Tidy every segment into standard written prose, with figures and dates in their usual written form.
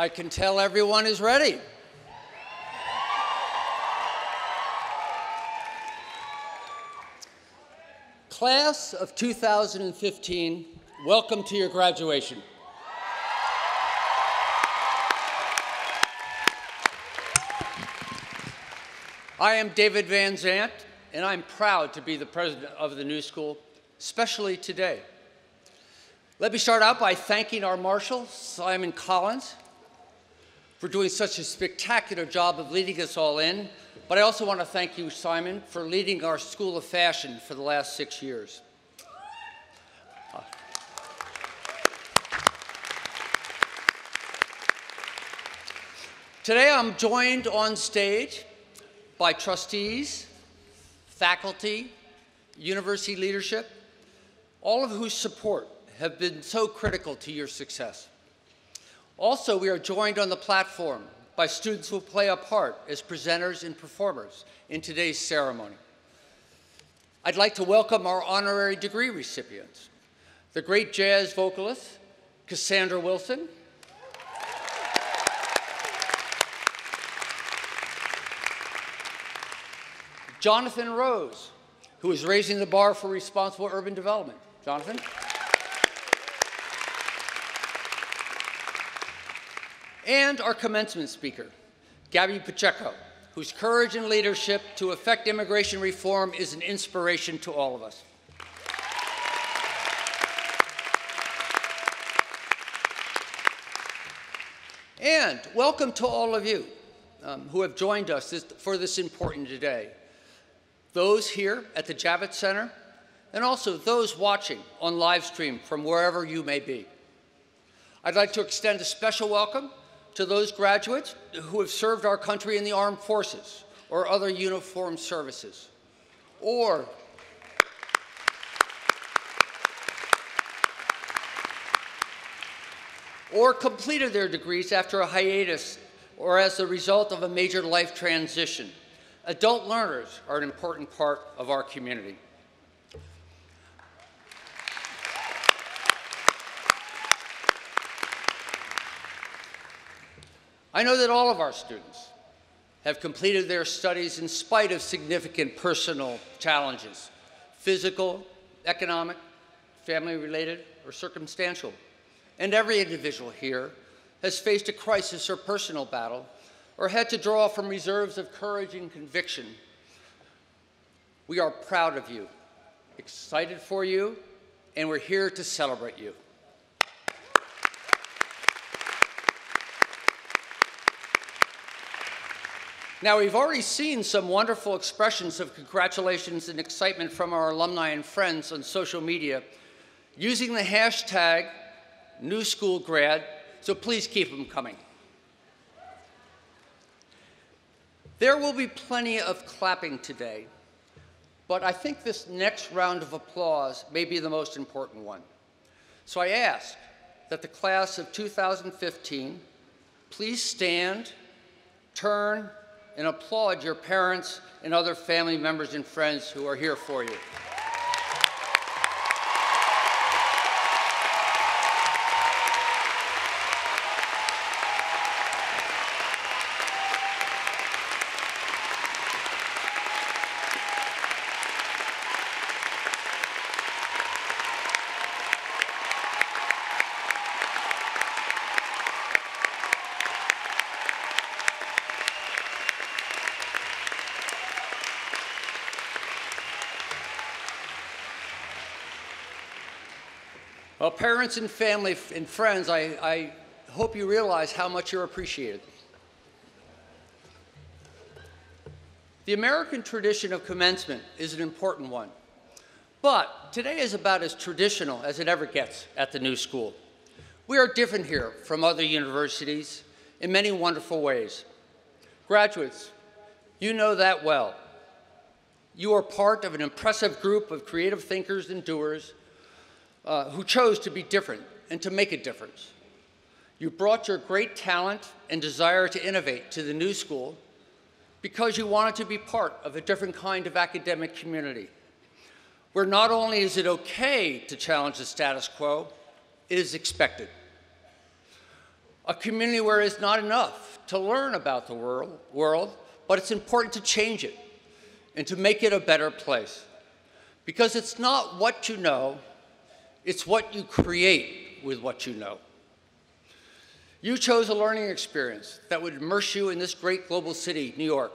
I can tell everyone is ready. Class of 2015, welcome to your graduation. I am David Van Zandt, and I'm proud to be the president of the new school, especially today. Let me start out by thanking our marshal, Simon Collins, for doing such a spectacular job of leading us all in. But I also want to thank you, Simon, for leading our School of Fashion for the last 6 years. Today I'm joined on stage by trustees, faculty, university leadership, all of whose support have been so critical to your success. Also, we are joined on the platform by students who will play a part as presenters and performers in today's ceremony. I'd like to welcome our honorary degree recipients, the great jazz vocalist, Cassandra Wilson, Jonathan Rose, who is raising the bar for responsible urban development. Jonathan? And our commencement speaker, Gabby Pacheco, whose courage and leadership to effect immigration reform is an inspiration to all of us. And welcome to all of you who have joined us for this important day. Those here at the Javits Center, and also those watching on live stream from wherever you may be. I'd like to extend a special welcome to those graduates who have served our country in the armed forces or other uniformed services, or completed their degrees after a hiatus or as a result of a major life transition. Adult learners are an important part of our community. I know that all of our students have completed their studies in spite of significant personal challenges, physical, economic, family-related, or circumstantial. And every individual here has faced a crisis or personal battle or had to draw from reserves of courage and conviction. We are proud of you, excited for you, and we're here to celebrate you. Now, we've already seen some wonderful expressions of congratulations and excitement from our alumni and friends on social media using the hashtag #NewSchoolGrad, so please keep them coming. There will be plenty of clapping today, but I think this next round of applause may be the most important one. So I ask that the class of 2015 please stand, turn, and applaud your parents and other family members and friends who are here for you. Well, parents and family and friends, I hope you realize how much you're appreciated. The American tradition of commencement is an important one, but today is about as traditional as it ever gets at the new school. We are different here from other universities in many wonderful ways. Graduates, you know that well. You are part of an impressive group of creative thinkers and doers who chose to be different and to make a difference. You brought your great talent and desire to innovate to the new school because you wanted to be part of a different kind of academic community, where not only is it okay to challenge the status quo, it is expected. A community where it's not enough to learn about the world, but it's important to change it and to make it a better place. Because it's not what you know, it's what you create with what you know. You chose a learning experience that would immerse you in this great global city, New York,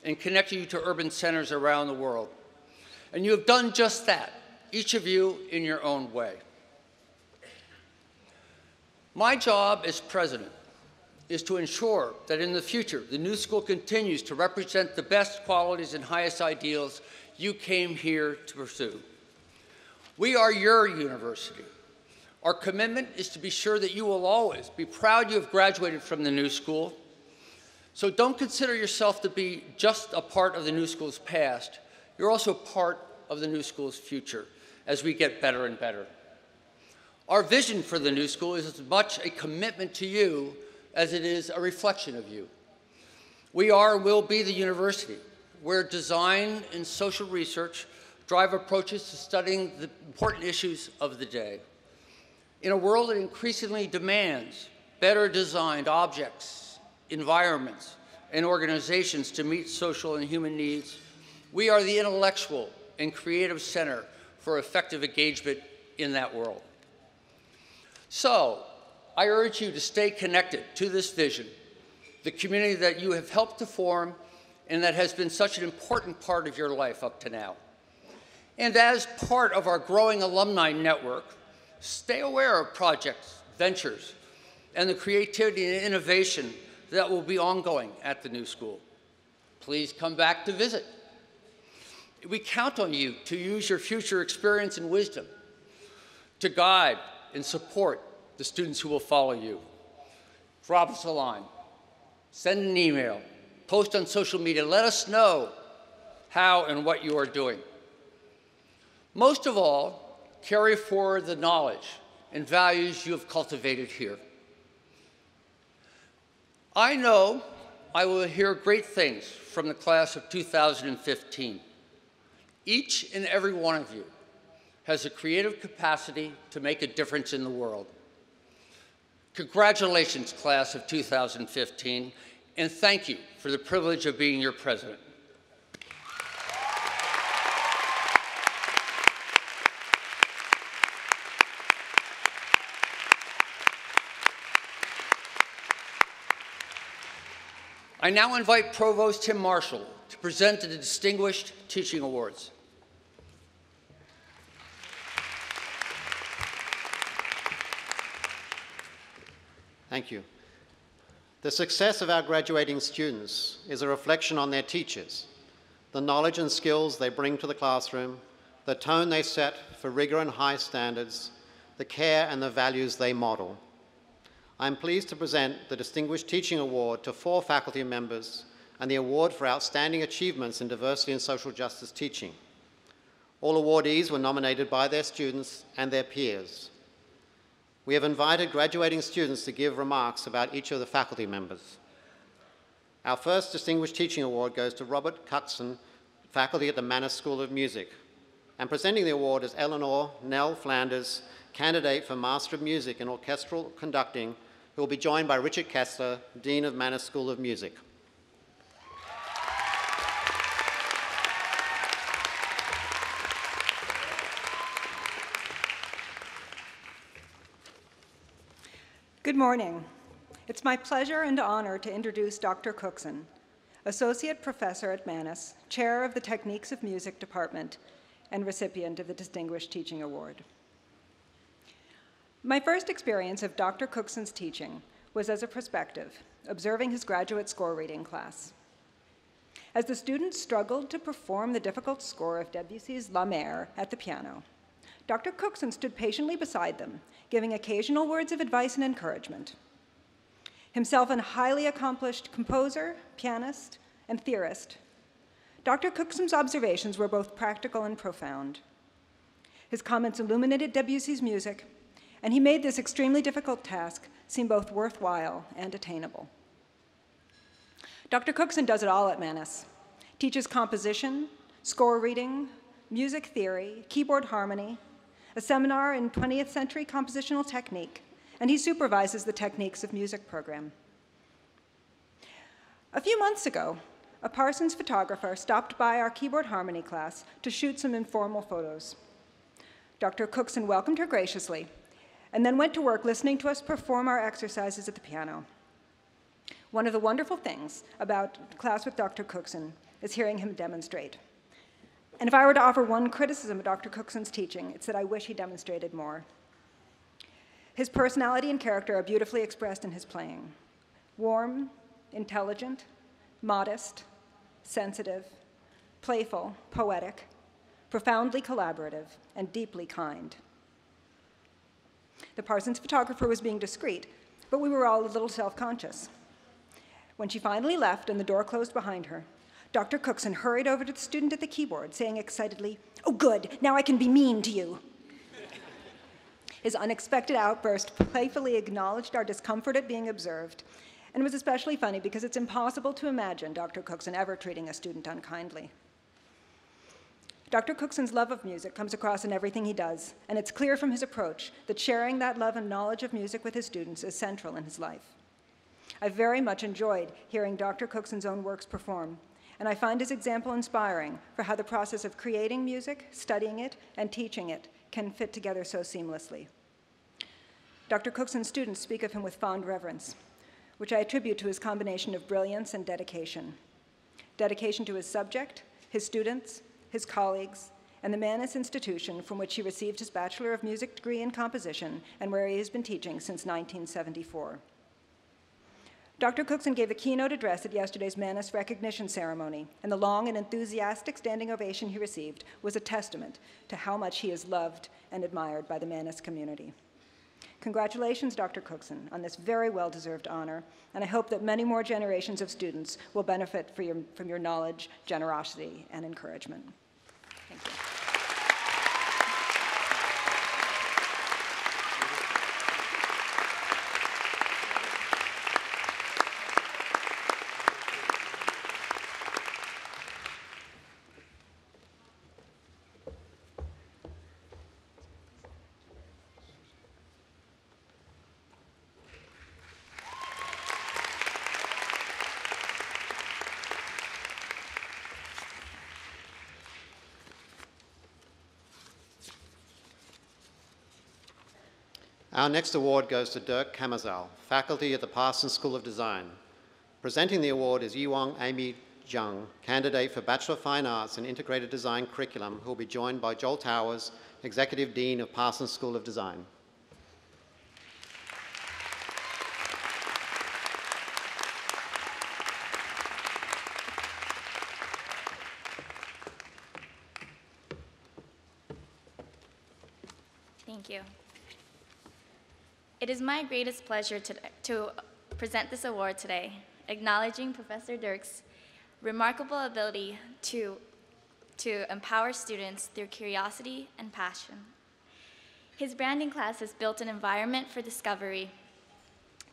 and connect you to urban centers around the world. And you have done just that, each of you in your own way. My job as president is to ensure that in the future, the new school continues to represent the best qualities and highest ideals you came here to pursue. We are your university. Our commitment is to be sure that you will always be proud you have graduated from the new school. So don't consider yourself to be just a part of the new school's past. You're also part of the new school's future as we get better and better. Our vision for the new school is as much a commitment to you as it is a reflection of you. We are and will be the university where design and social research drive approaches to studying the important issues of the day. In a world that increasingly demands better designed objects, environments, and organizations to meet social and human needs, we are the intellectual and creative center for effective engagement in that world. So, I urge you to stay connected to this vision, the community that you have helped to form and that has been such an important part of your life up to now. And as part of our growing alumni network, stay aware of projects, ventures, and the creativity and innovation that will be ongoing at the new school. Please come back to visit. We count on you to use your future experience and wisdom to guide and support the students who will follow you. Drop us a line, send an email, post on social media, let us know how and what you are doing. Most of all, carry forward the knowledge and values you have cultivated here. I know I will hear great things from the class of 2015. Each and every one of you has a creative capacity to make a difference in the world. Congratulations, class of 2015, and thank you for the privilege of being your president. I now invite Provost Tim Marshall to present the Distinguished Teaching Awards. Thank you. The success of our graduating students is a reflection on their teachers, the knowledge and skills they bring to the classroom, the tone they set for rigor and high standards, the care and the values they model. I'm pleased to present the Distinguished Teaching Award to 4 faculty members and the Award for Outstanding Achievements in Diversity and Social Justice Teaching. All awardees were nominated by their students and their peers. We have invited graduating students to give remarks about each of the faculty members. Our first Distinguished Teaching Award goes to Robert Cuxon, faculty at the Mannes School of Music. And presenting the award is Eleanor Nell Flanders, candidate for Master of Music in Orchestral Conducting, who will be joined by Richard Kessler, Dean of Mannes School of Music. Good morning. It's my pleasure and honor to introduce Dr. Cookson, Associate Professor at Mannes, Chair of the Techniques of Music Department, and recipient of the Distinguished Teaching Award. My first experience of Dr. Cookson's teaching was as a prospective, observing his graduate score reading class. As the students struggled to perform the difficult score of Debussy's La Mer at the piano, Dr. Cookson stood patiently beside them, giving occasional words of advice and encouragement. Himself a highly accomplished composer, pianist, and theorist, Dr. Cookson's observations were both practical and profound. His comments illuminated Debussy's music, and he made this extremely difficult task seem both worthwhile and attainable. Dr. Cookson does it all at Mannes, teaches composition, score reading, music theory, keyboard harmony, a seminar in 20th century compositional technique, and he supervises the Techniques of Music program. A few months ago, a Parsons photographer stopped by our keyboard harmony class to shoot some informal photos. Dr. Cookson welcomed her graciously, and then went to work listening to us perform our exercises at the piano. One of the wonderful things about class with Dr. Cookson is hearing him demonstrate. And if I were to offer one criticism of Dr. Cookson's teaching, it's that I wish he demonstrated more. His personality and character are beautifully expressed in his playing. Warm, intelligent, modest, sensitive, playful, poetic, profoundly collaborative, and deeply kind. The Parsons photographer was being discreet, but we were all a little self-conscious. When she finally left and the door closed behind her, Dr. Cookson hurried over to the student at the keyboard, saying excitedly, "Oh, good, now I can be mean to you." His unexpected outburst playfully acknowledged our discomfort at being observed, and was especially funny because it's impossible to imagine Dr. Cookson ever treating a student unkindly. Dr. Cookson's love of music comes across in everything he does, and it's clear from his approach that sharing that love and knowledge of music with his students is central in his life. I very much enjoyed hearing Dr. Cookson's own works perform, and I find his example inspiring for how the process of creating music, studying it, and teaching it can fit together so seamlessly. Dr. Cookson's students speak of him with fond reverence, which I attribute to his combination of brilliance and dedication. Dedication to his subject, his students, his colleagues, and the Mannes Institution, from which he received his Bachelor of Music degree in composition and where he has been teaching since 1974. Dr. Cookson gave a keynote address at yesterday's Mannes recognition ceremony, and the long and enthusiastic standing ovation he received was a testament to how much he is loved and admired by the Mannes community. Congratulations, Dr. Cookson, on this very well-deserved honor, and I hope that many more generations of students will benefit from your knowledge, generosity, and encouragement. Thank you. Our next award goes to Dirk Kammerzal, faculty at the Parsons School of Design. Presenting the award is Yiwang Amy Zhang, candidate for Bachelor of Fine Arts in Integrated Design Curriculum, who will be joined by Joel Towers, Executive Dean of Parsons School of Design. Thank you. It is my greatest pleasure to present this award today, acknowledging Professor Dirk's remarkable ability to empower students through curiosity and passion. His branding class has built an environment for discovery,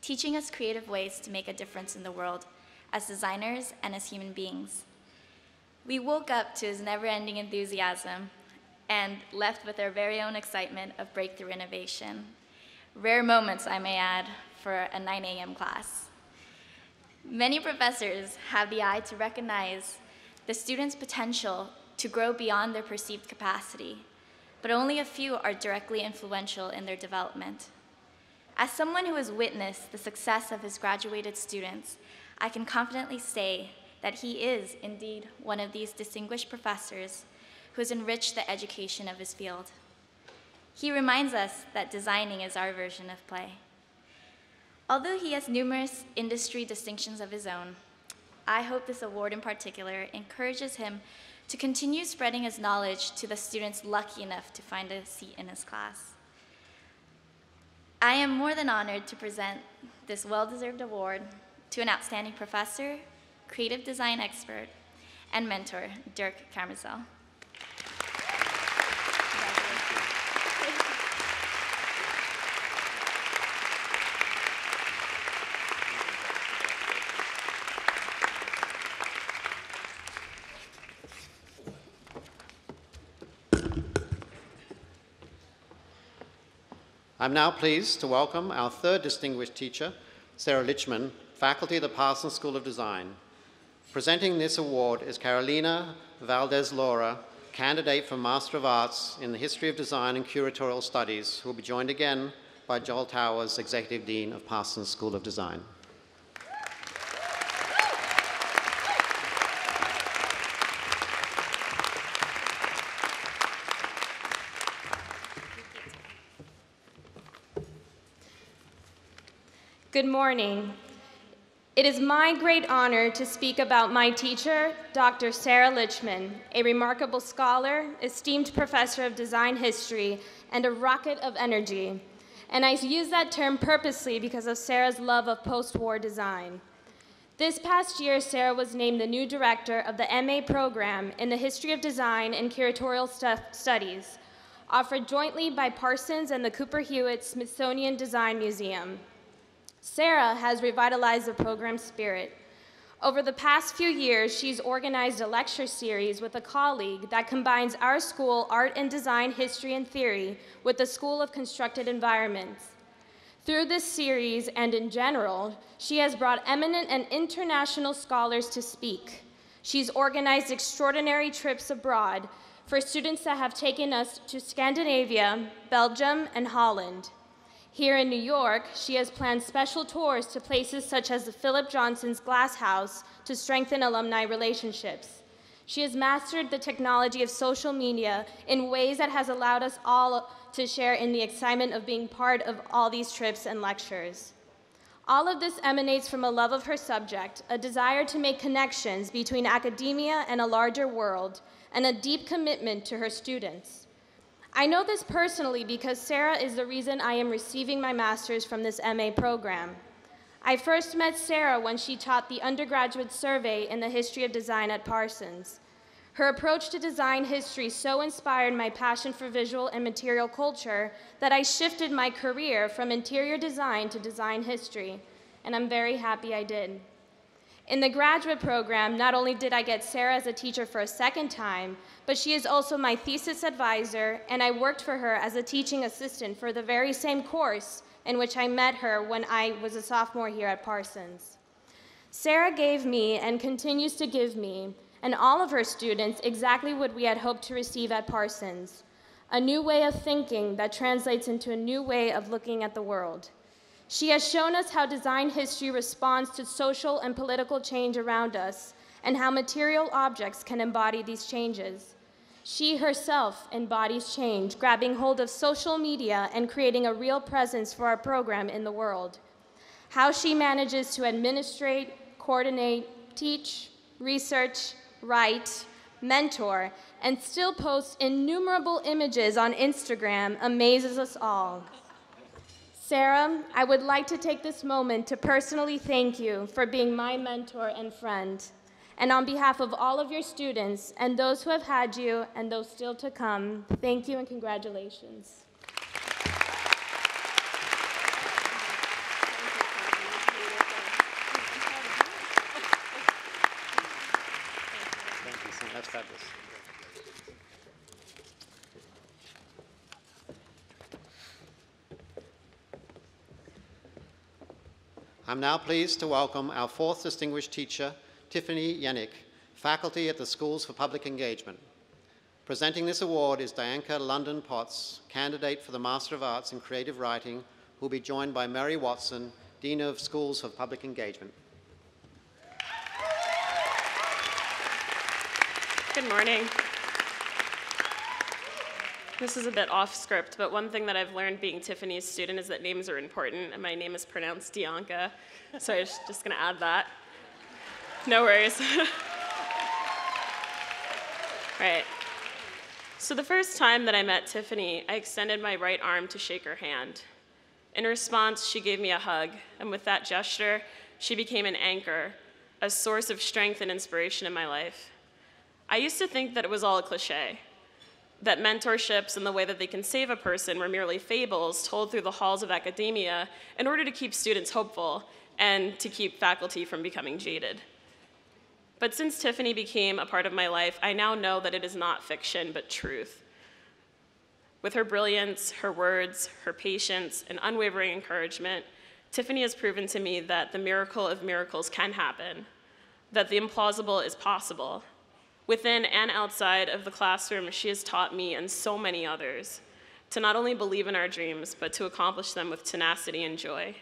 teaching us creative ways to make a difference in the world as designers and as human beings. We woke up to his never-ending enthusiasm and left with our very own excitement of breakthrough innovation. Rare moments, I may add, for a 9 a.m. class. Many professors have the eye to recognize the students' potential to grow beyond their perceived capacity, but only a few are directly influential in their development. As someone who has witnessed the success of his graduated students, I can confidently say that he is indeed one of these distinguished professors who has enriched the education of his field. He reminds us that designing is our version of play. Although he has numerous industry distinctions of his own, I hope this award in particular encourages him to continue spreading his knowledge to the students lucky enough to find a seat in his class. I am more than honored to present this well-deserved award to an outstanding professor, creative design expert, and mentor, Dirk Kammerzal. I'm now pleased to welcome our third distinguished teacher, Sarah Lichman, faculty of the Parsons School of Design. Presenting this award is Carolina Valdez-Laura, candidate for Master of Arts in the History of Design and Curatorial Studies, who will be joined again by Joel Towers, Executive Dean of Parsons School of Design. Good morning. It is my great honor to speak about my teacher, Dr. Sarah Lichman, a remarkable scholar, esteemed professor of design history, and a rocket of energy. And I use that term purposely because of Sarah's love of post-war design. This past year, Sarah was named the new director of the MA program in the History of Design and Curatorial Studies, offered jointly by Parsons and the Cooper Hewitt Smithsonian Design Museum. Sarah has revitalized the program's spirit. Over the past few years, she's organized a lecture series with a colleague that combines our school art and design history and theory with the School of Constructed Environments. Through this series and in general, she has brought eminent and international scholars to speak. She's organized extraordinary trips abroad for students that have taken us to Scandinavia, Belgium, and Holland. Here in New York, she has planned special tours to places such as the Philip Johnson's Glass House to strengthen alumni relationships. She has mastered the technology of social media in ways that has allowed us all to share in the excitement of being part of all these trips and lectures. All of this emanates from a love of her subject, a desire to make connections between academia and a larger world, and a deep commitment to her students. I know this personally because Sarah is the reason I am receiving my master's from this MA program. I first met Sarah when she taught the undergraduate survey in the history of design at Parsons. Her approach to design history so inspired my passion for visual and material culture that I shifted my career from interior design to design history, and I'm very happy I did. In the graduate program, not only did I get Sarah as a teacher for a second time, but she is also my thesis advisor, and I worked for her as a teaching assistant for the very same course in which I met her when I was a sophomore here at Parsons. Sarah gave me and continues to give me, and all of her students, exactly what we had hoped to receive at Parsons: a new way of thinking that translates into a new way of looking at the world. She has shown us how design history responds to social and political change around us, and how material objects can embody these changes. She herself embodies change, grabbing hold of social media and creating a real presence for our program in the world. How she manages to administrate, coordinate, teach, research, write, mentor, and still post innumerable images on Instagram amazes us all. Sarah, I would like to take this moment to personally thank you for being my mentor and friend. And on behalf of all of your students and those who have had you and those still to come, thank you and congratulations. Thank you, Sam. That's fabulous. I'm now pleased to welcome our fourth distinguished teacher, Tiffany Yannick, faculty at the Schools for Public Engagement. Presenting this award is Dianca London Potts, candidate for the Master of Arts in Creative Writing, who will be joined by Mary Watson, Dean of Schools for Public Engagement. Good morning. This is a bit off script, but one thing that I've learned being Tiffany's student is that names are important, and my name is pronounced Dianca, so I'm just gonna add that. No worries. Right. So the first time that I met Tiffany, I extended my right arm to shake her hand. In response, she gave me a hug, and with that gesture, she became an anchor, a source of strength and inspiration in my life. I used to think that it was all a cliche, that mentorships and the way that they can save a person were merely fables told through the halls of academia in order to keep students hopeful and to keep faculty from becoming jaded. But since Tiffany became a part of my life, I now know that it is not fiction, but truth. With her brilliance, her words, her patience, and unwavering encouragement, Tiffany has proven to me that the miracle of miracles can happen, that the implausible is possible. Within and outside of the classroom, she has taught me and so many others to not only believe in our dreams, but to accomplish them with tenacity and joy.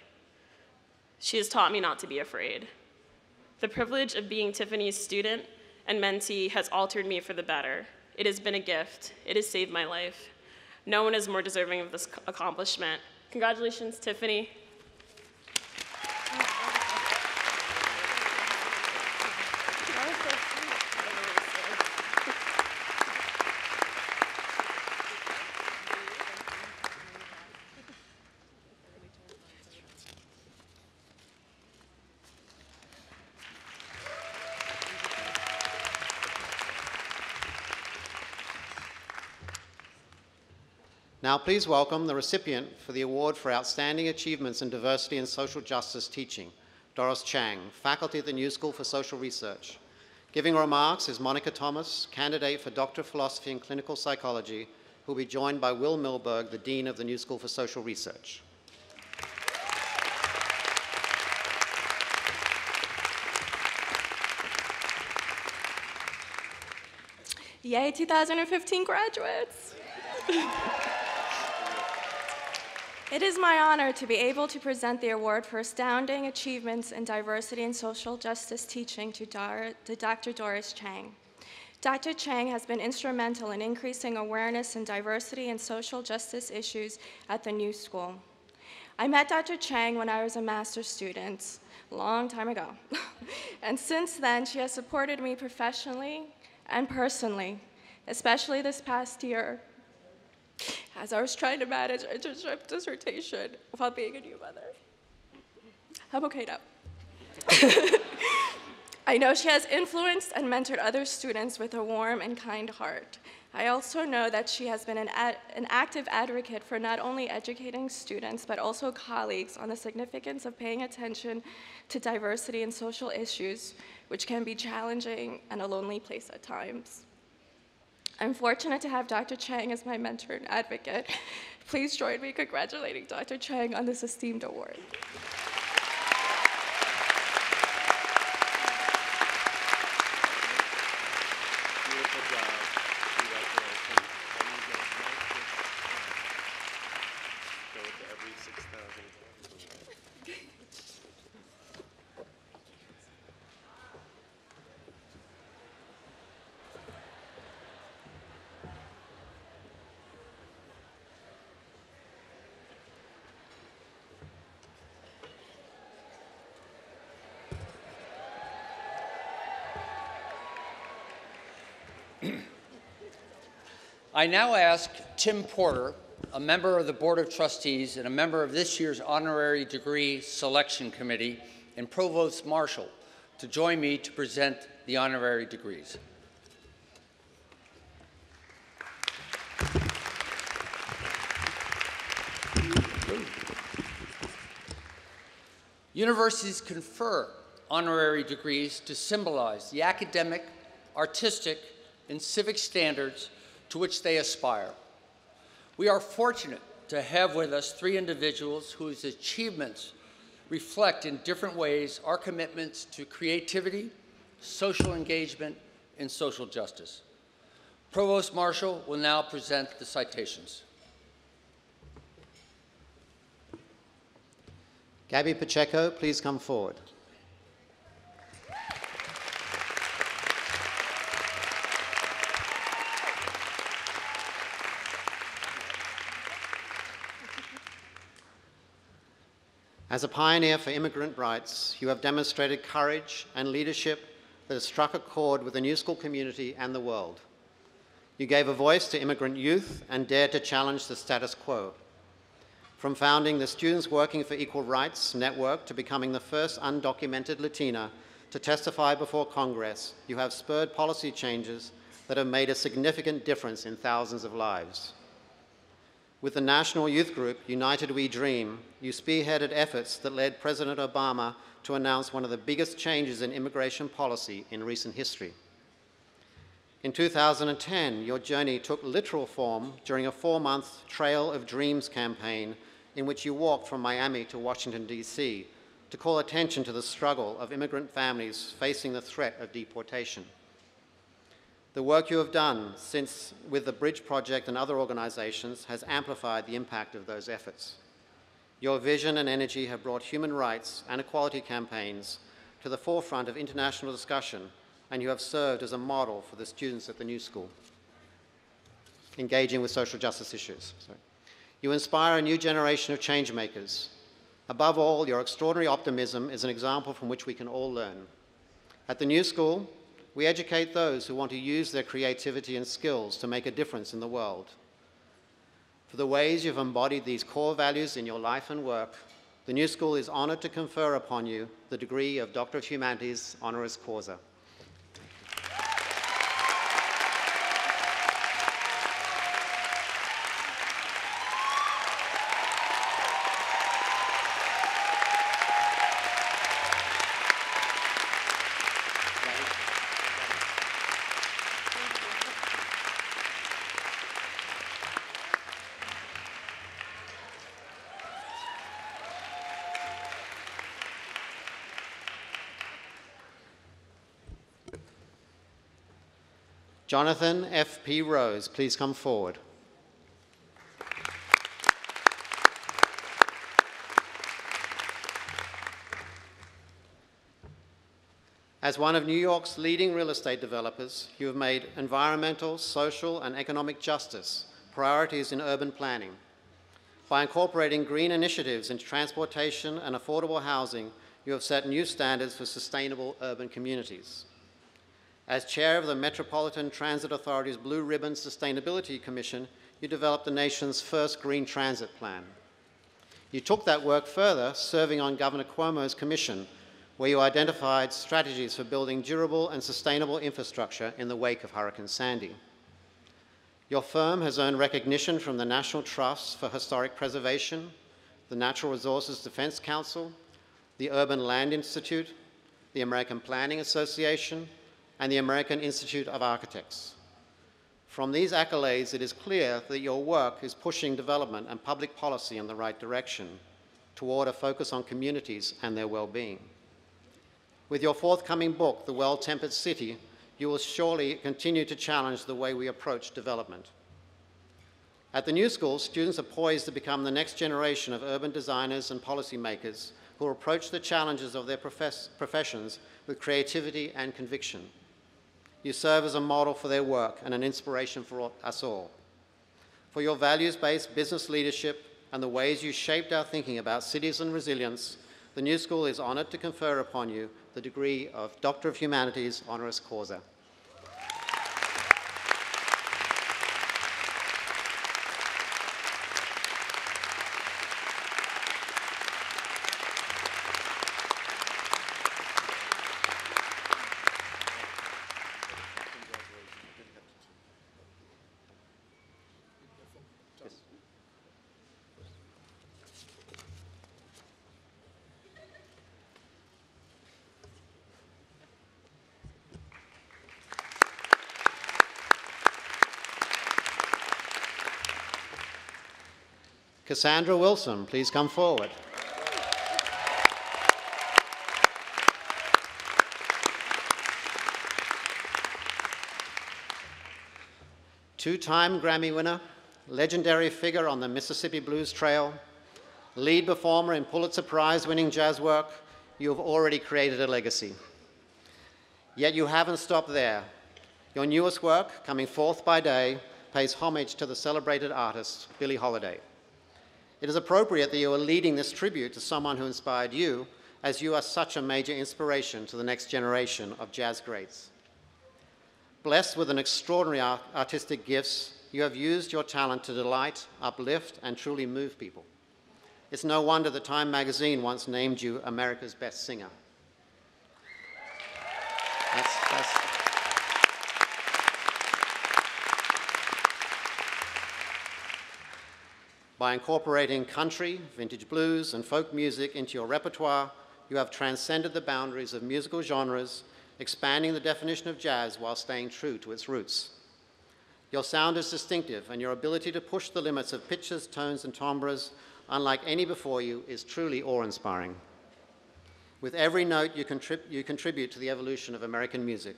She has taught me not to be afraid. The privilege of being Tiffany's student and mentee has altered me for the better. It has been a gift. It has saved my life. No one is more deserving of this accomplishment. Congratulations, Tiffany. Now please welcome the recipient for the Award for Outstanding Achievements in Diversity and Social Justice Teaching, Doris Chang, faculty at the New School for Social Research. Giving remarks is Monica Thomas, candidate for Doctor of Philosophy in Clinical Psychology, who will be joined by Will Milberg, the Dean of the New School for Social Research. Yay, 2015 graduates! It is my honor to be able to present the award for astounding achievements in diversity and social justice teaching to Dr. Doris Chang. Dr. Chang has been instrumental in increasing awareness in diversity and social justice issues at the New School. I met Dr. Chang when I was a master's student, a long time ago. And since then, she has supported me professionally and personally, especially this past year, as I was trying to manage an internship dissertation while being a new mother. I'm okay now. I know she has influenced and mentored other students with a warm and kind heart. I also know that she has been an active advocate for not only educating students, but also colleagues on the significance of paying attention to diversity and social issues, which can be challenging and a lonely place at times. I'm fortunate to have Dr. Chang as my mentor and advocate. Please join me in congratulating Dr. Chang on this esteemed award. Beautiful job. Congratulations. Go to every 6,000. I now ask Tim Porter, a member of the Board of Trustees and a member of this year's Honorary Degree Selection Committee, and Provost Marshall, to join me to present the honorary degrees. Universities confer honorary degrees to symbolize the academic, artistic, and civic standards to which they aspire. We are fortunate to have with us three individuals whose achievements reflect in different ways our commitments to creativity, social engagement, and social justice. Provost Marshall will now present the citations. Gabby Pacheco, please come forward. As a pioneer for immigrant rights, you have demonstrated courage and leadership that has struck a chord with the New School community and the world. You gave a voice to immigrant youth and dared to challenge the status quo. From founding the Students Working for Equal Rights Network to becoming the first undocumented Latina to testify before Congress, you have spurred policy changes that have made a significant difference in thousands of lives. With the national youth group, United We Dream, you spearheaded efforts that led President Obama to announce one of the biggest changes in immigration policy in recent history. In 2010, your journey took literal form during a 4-month Trail of Dreams campaign in which you walked from Miami to Washington, D.C. to call attention to the struggle of immigrant families facing the threat of deportation. The work you have done since with the Bridge Project and other organizations has amplified the impact of those efforts. Your vision and energy have brought human rights and equality campaigns to the forefront of international discussion, and you have served as a model for the students at the New School, engaging with social justice issues. You inspire a new generation of change makers. Above all, your extraordinary optimism is an example from which we can all learn. At the New School, we educate those who want to use their creativity and skills to make a difference in the world. For the ways you've embodied these core values in your life and work, the New School is honored to confer upon you the degree of Doctor of Humanities honoris causa. Jonathan F.P. Rose, please come forward. As one of New York's leading real estate developers, you have made environmental, social, and economic justice priorities in urban planning. By incorporating green initiatives into transportation and affordable housing, you have set new standards for sustainable urban communities. As chair of the Metropolitan Transit Authority's Blue Ribbon Sustainability Commission, you developed the nation's first green transit plan. You took that work further, serving on Governor Cuomo's commission, where you identified strategies for building durable and sustainable infrastructure in the wake of Hurricane Sandy. Your firm has earned recognition from the National Trust for Historic Preservation, the Natural Resources Defense Council, the Urban Land Institute, the American Planning Association, and the American Institute of Architects. From these accolades, it is clear that your work is pushing development and public policy in the right direction toward a focus on communities and their well-being. With your forthcoming book, The Well-Tempered City, you will surely continue to challenge the way we approach development. At the New School, students are poised to become the next generation of urban designers and policymakers who will approach the challenges of their professions with creativity and conviction. You serve as a model for their work and an inspiration for us all. For your values-based business leadership and the ways you shaped our thinking about cities and resilience, the New School is honored to confer upon you the degree of Doctor of Humanities honoris causa. Cassandra Wilson, please come forward. Two-time Grammy winner, legendary figure on the Mississippi Blues Trail, lead performer in Pulitzer Prize-winning jazz work, you have already created a legacy. Yet you haven't stopped there. Your newest work, coming forth by day, pays homage to the celebrated artist, Billie Holiday. It is appropriate that you are leading this tribute to someone who inspired you, as you are such a major inspiration to the next generation of jazz greats. Blessed with an extraordinary artistic gifts, you have used your talent to delight, uplift, and truly move people. It's no wonder that Time magazine once named you America's best singer. By incorporating country, vintage blues, and folk music into your repertoire, you have transcended the boundaries of musical genres, expanding the definition of jazz while staying true to its roots. Your sound is distinctive, and your ability to push the limits of pitches, tones, and timbres, unlike any before you, is truly awe-inspiring. With every note, you contribute to the evolution of American music.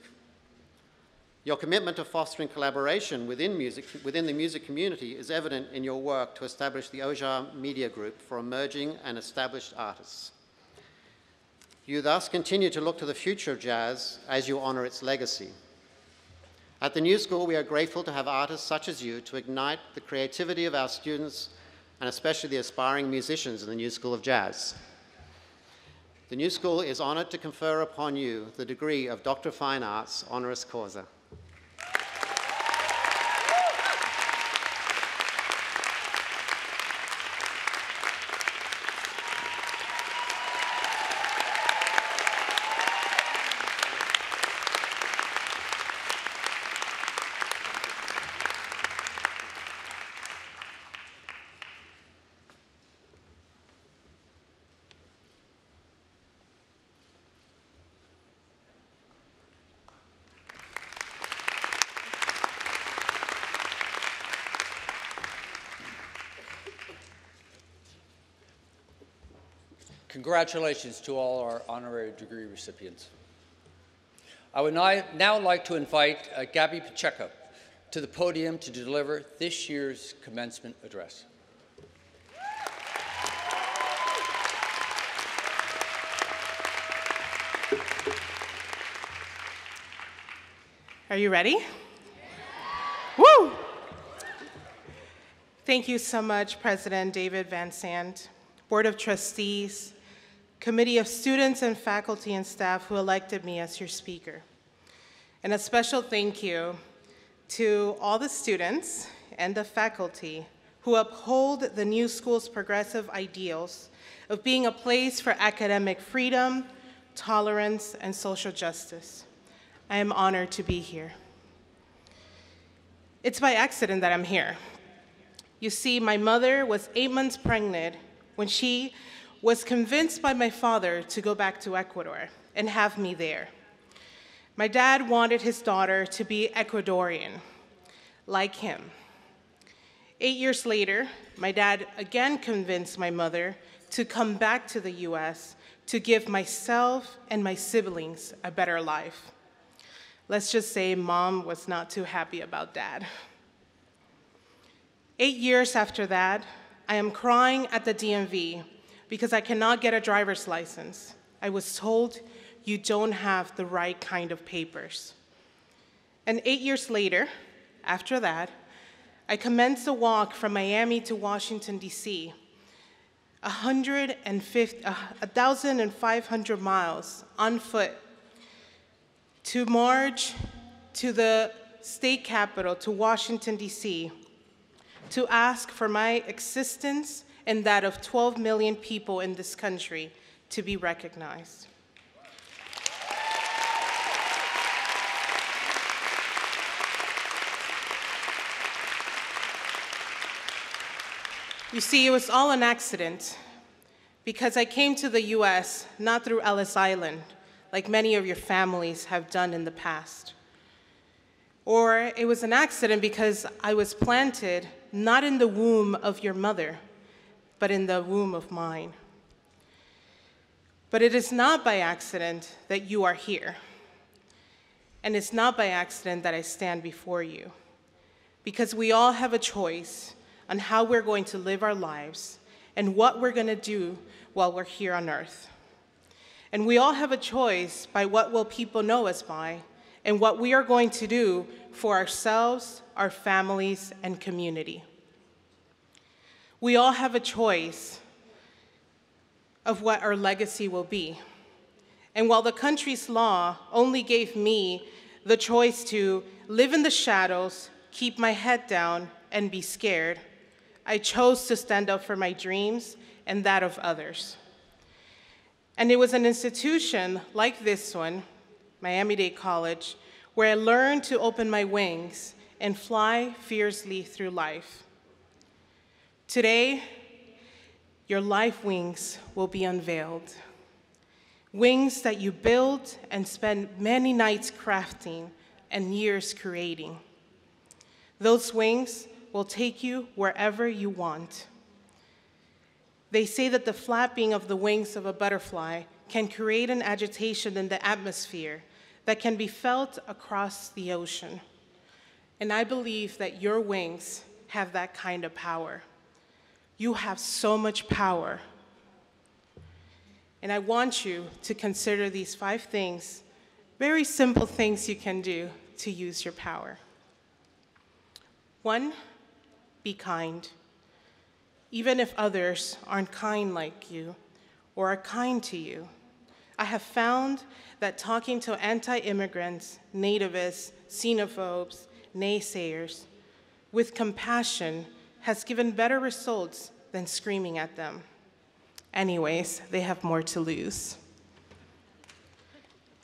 Your commitment to fostering collaboration within the music community is evident in your work to establish the Ojar Media Group for emerging and established artists. You thus continue to look to the future of jazz as you honor its legacy. At the New School, we are grateful to have artists such as you to ignite the creativity of our students and especially the aspiring musicians in the New School of Jazz. The New School is honored to confer upon you the degree of Doctor of Fine Arts, honoris causa. Congratulations to all our honorary degree recipients. I would now like to invite Gabby Pacheco to the podium to deliver this year's commencement address. Are you ready? Woo! Thank you so much, President David Van Sant, Board of Trustees, Committee of Students and faculty and staff who elected me as your speaker. And a special thank you to all the students and the faculty who uphold the New School's progressive ideals of being a place for academic freedom, tolerance, and social justice. I am honored to be here. It's by accident that I'm here. You see, my mother was 8 months pregnant when she was convinced by my father to go back to Ecuador and have me there. My dad wanted his daughter to be Ecuadorian, like him. 8 years later, my dad again convinced my mother to come back to the US to give myself and my siblings a better life. Let's just say Mom was not too happy about Dad. 8 years after that, I am crying at the DMV because I cannot get a driver's license. I was told you don't have the right kind of papers. And 8 years later, after that, I commenced a walk from Miami to Washington, D.C., 1,500 miles on foot to march to the state capitol, to Washington, D.C., to ask for my existence and that of 12 million people in this country to be recognized. You see, it was all an accident because I came to the US not through Ellis Island, like many of your families have done in the past. Or it was an accident because I was planted not in the womb of your mother, but in the womb of mine. But it is not by accident that you are here. And it's not by accident that I stand before you, because we all have a choice on how we're going to live our lives and what we're going to do while we're here on earth. And we all have a choice by what will people know us by and what we are going to do for ourselves, our families, and community. We all have a choice of what our legacy will be. And while the country's law only gave me the choice to live in the shadows, keep my head down, and be scared, I chose to stand up for my dreams and that of others. And it was an institution like this one, Miami-Dade College, where I learned to open my wings and fly fiercely through life. Today, your life wings will be unveiled. wings that you build and spend many nights crafting and years creating. Those wings will take you wherever you want. They say that the flapping of the wings of a butterfly can create an agitation in the atmosphere that can be felt across the ocean. And I believe that your wings have that kind of power. You have so much power. And I want you to consider these 5 things, very simple things you can do to use your power. 1, be kind. Even if others aren't kind like you or are kind to you. I have found that talking to anti-immigrants, nativists, xenophobes, naysayers with compassion has given better results than screaming at them. Anyways, they have more to lose.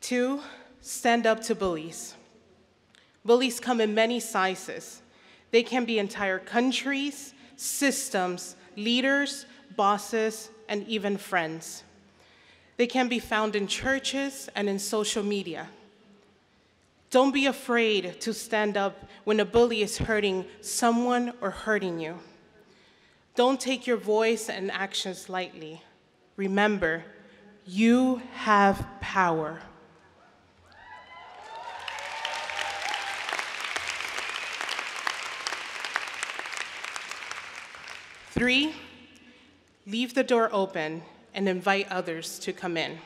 2, stand up to bullies. Bullies come in many sizes. They can be entire countries, systems, leaders, bosses, and even friends. They can be found in churches and in social media. Don't be afraid to stand up when a bully is hurting someone or hurting you. Don't take your voice and actions lightly. Remember, you have power. Three, leave the door open and invite others to come in.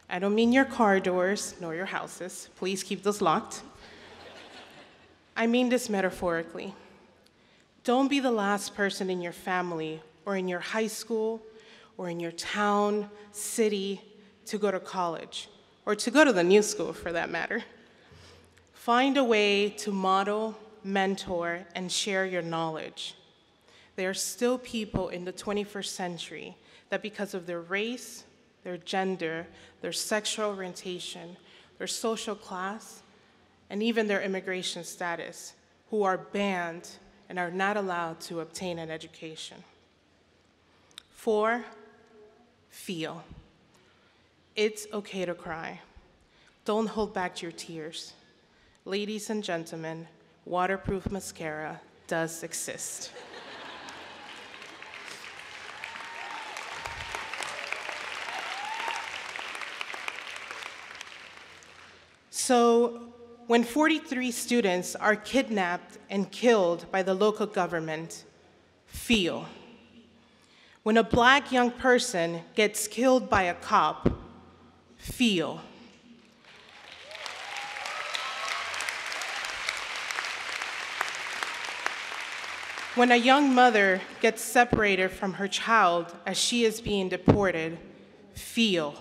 I don't mean your car doors nor your houses. Please keep those locked. I mean this metaphorically. Don't be the last person in your family or in your high school or in your town, city to go to college or to go to the new school for that matter. Find a way to model, mentor, and share your knowledge. There are still people in the 21st century that because of their race, their gender, their sexual orientation, their social class, and even their immigration status, who are banned and are not allowed to obtain an education. 4, feel. It's okay to cry. Don't hold back your tears. Ladies and gentlemen, waterproof mascara does exist. So when 43 students are kidnapped and killed by the local government, feel. When a Black young person gets killed by a cop, feel. When a young mother gets separated from her child as she is being deported, feel.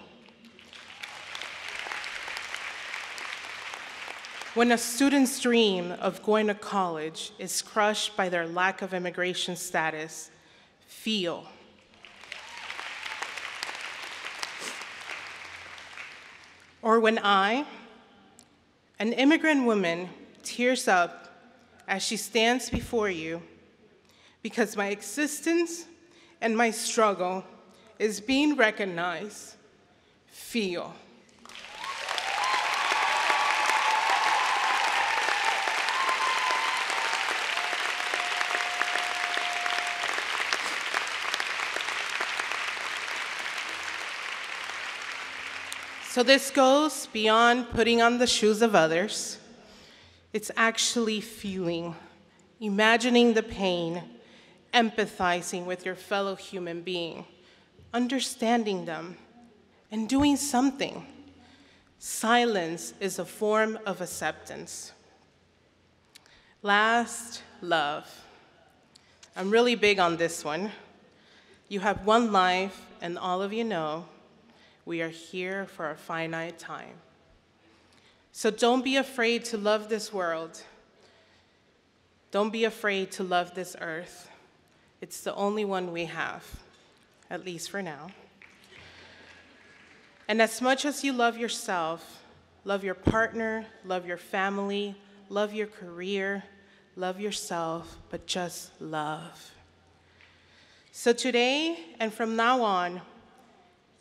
When a student's dream of going to college is crushed by their lack of immigration status, feel. Or when I, an immigrant woman, tears up as she stands before you because my existence and my struggle is being recognized, feel. So this goes beyond putting on the shoes of others. It's actually feeling, imagining the pain, empathizing with your fellow human being, understanding them, and doing something. Silence is a form of acceptance. Last, love. I'm really big on this one. You have one life, and all of you know we are here for a finite time. So don't be afraid to love this world. Don't be afraid to love this earth. It's the only one we have, at least for now. And as much as you love yourself, love your partner, love your family, love your career, love yourself, but just love. So today and from now on,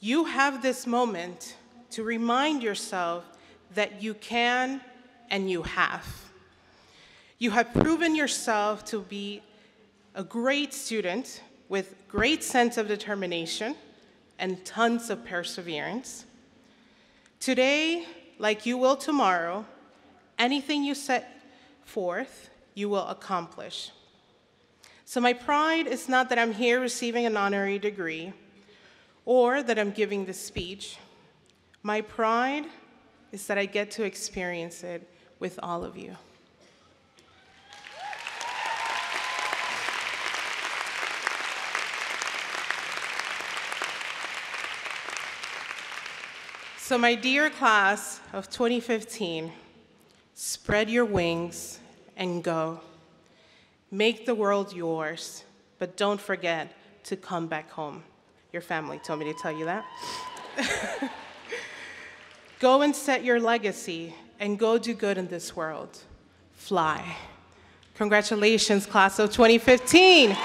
You have this moment to remind yourself that you can and you have. You have proven yourself to be a great student with great sense of determination and tons of perseverance. Today, like you will tomorrow, anything you set forth, you will accomplish. So my pride is not that I'm here receiving an honorary degree or that I'm giving this speech. My pride is that I get to experience it with all of you. So my dear class of 2015, spread your wings and go. Make the world yours, but don't forget to come back home. Your family told me to tell you that. Go and set your legacy and go do good in this world. Fly. Congratulations, class of 2015.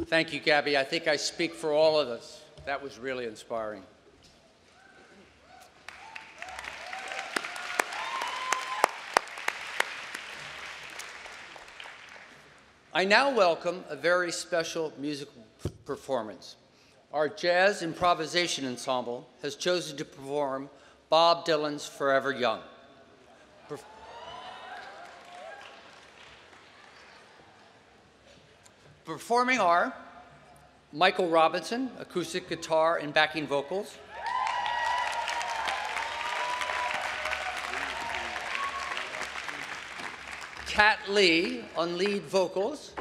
Thank you, Gabby. I think I speak for all of us. That was really inspiring. I now welcome a very special musical performance. Our jazz improvisation ensemble has chosen to perform Bob Dylan's Forever Young. Performing are Michael Robinson, acoustic guitar and backing vocals. Kat Lee on lead vocals.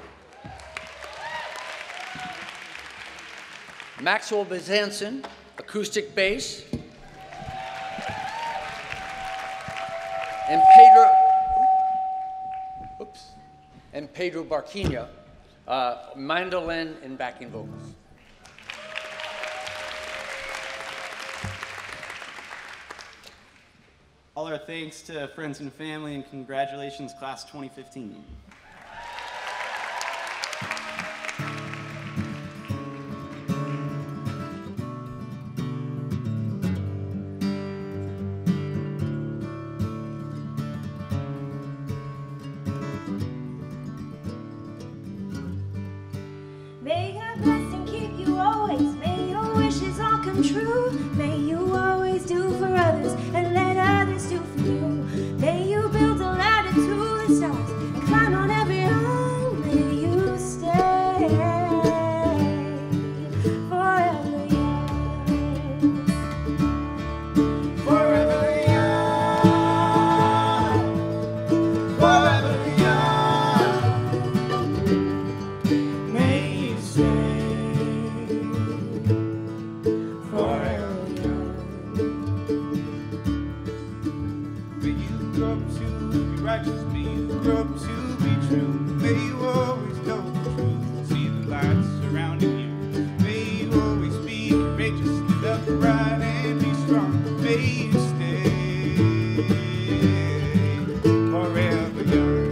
Maxwell Bezanson, acoustic bass. And Pedro Barquinha, mandolin and backing vocals. All our thanks to friends and family, and congratulations, class 2015. May God bless and keep you always. May your wishes all come true. May you always do for others and let others do for you. May you build a ladder to the stars and climb on every rung. May you stay forever young. Forever young. Forever young. May you stay forever young. May you grow up to be righteous, may you grow up to be true. May you always know the truth and see the light surrounding you. May you always be courageous, love the right and be strong. May you stay forever young.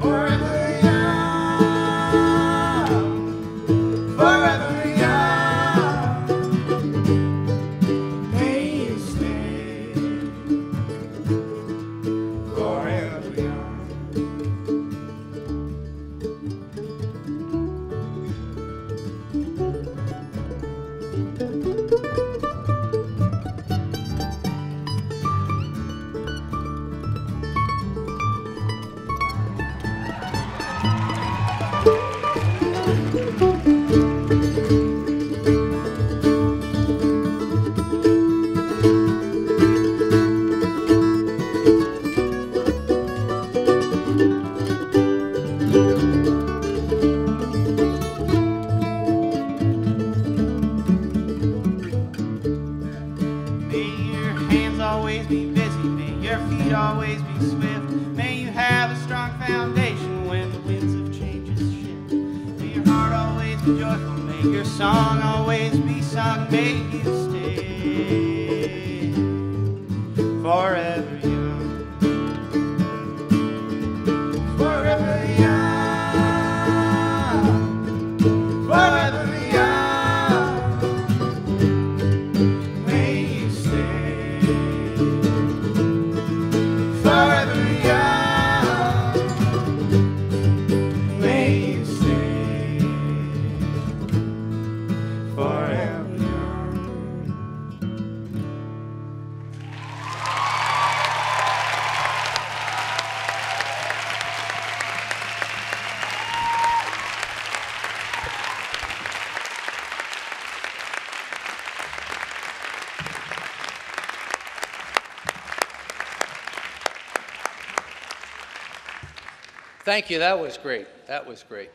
Forever young. Forever young. May you stay forever young. always be busy. May your feet always be swift. May you have a strong foundation when the winds of changes shift. May your heart always be joyful. May your song always be sung. May you stay forever young. Forever young. Forever young. May you stay forever young. May you stay forever young. Thank you, that was great. That was great.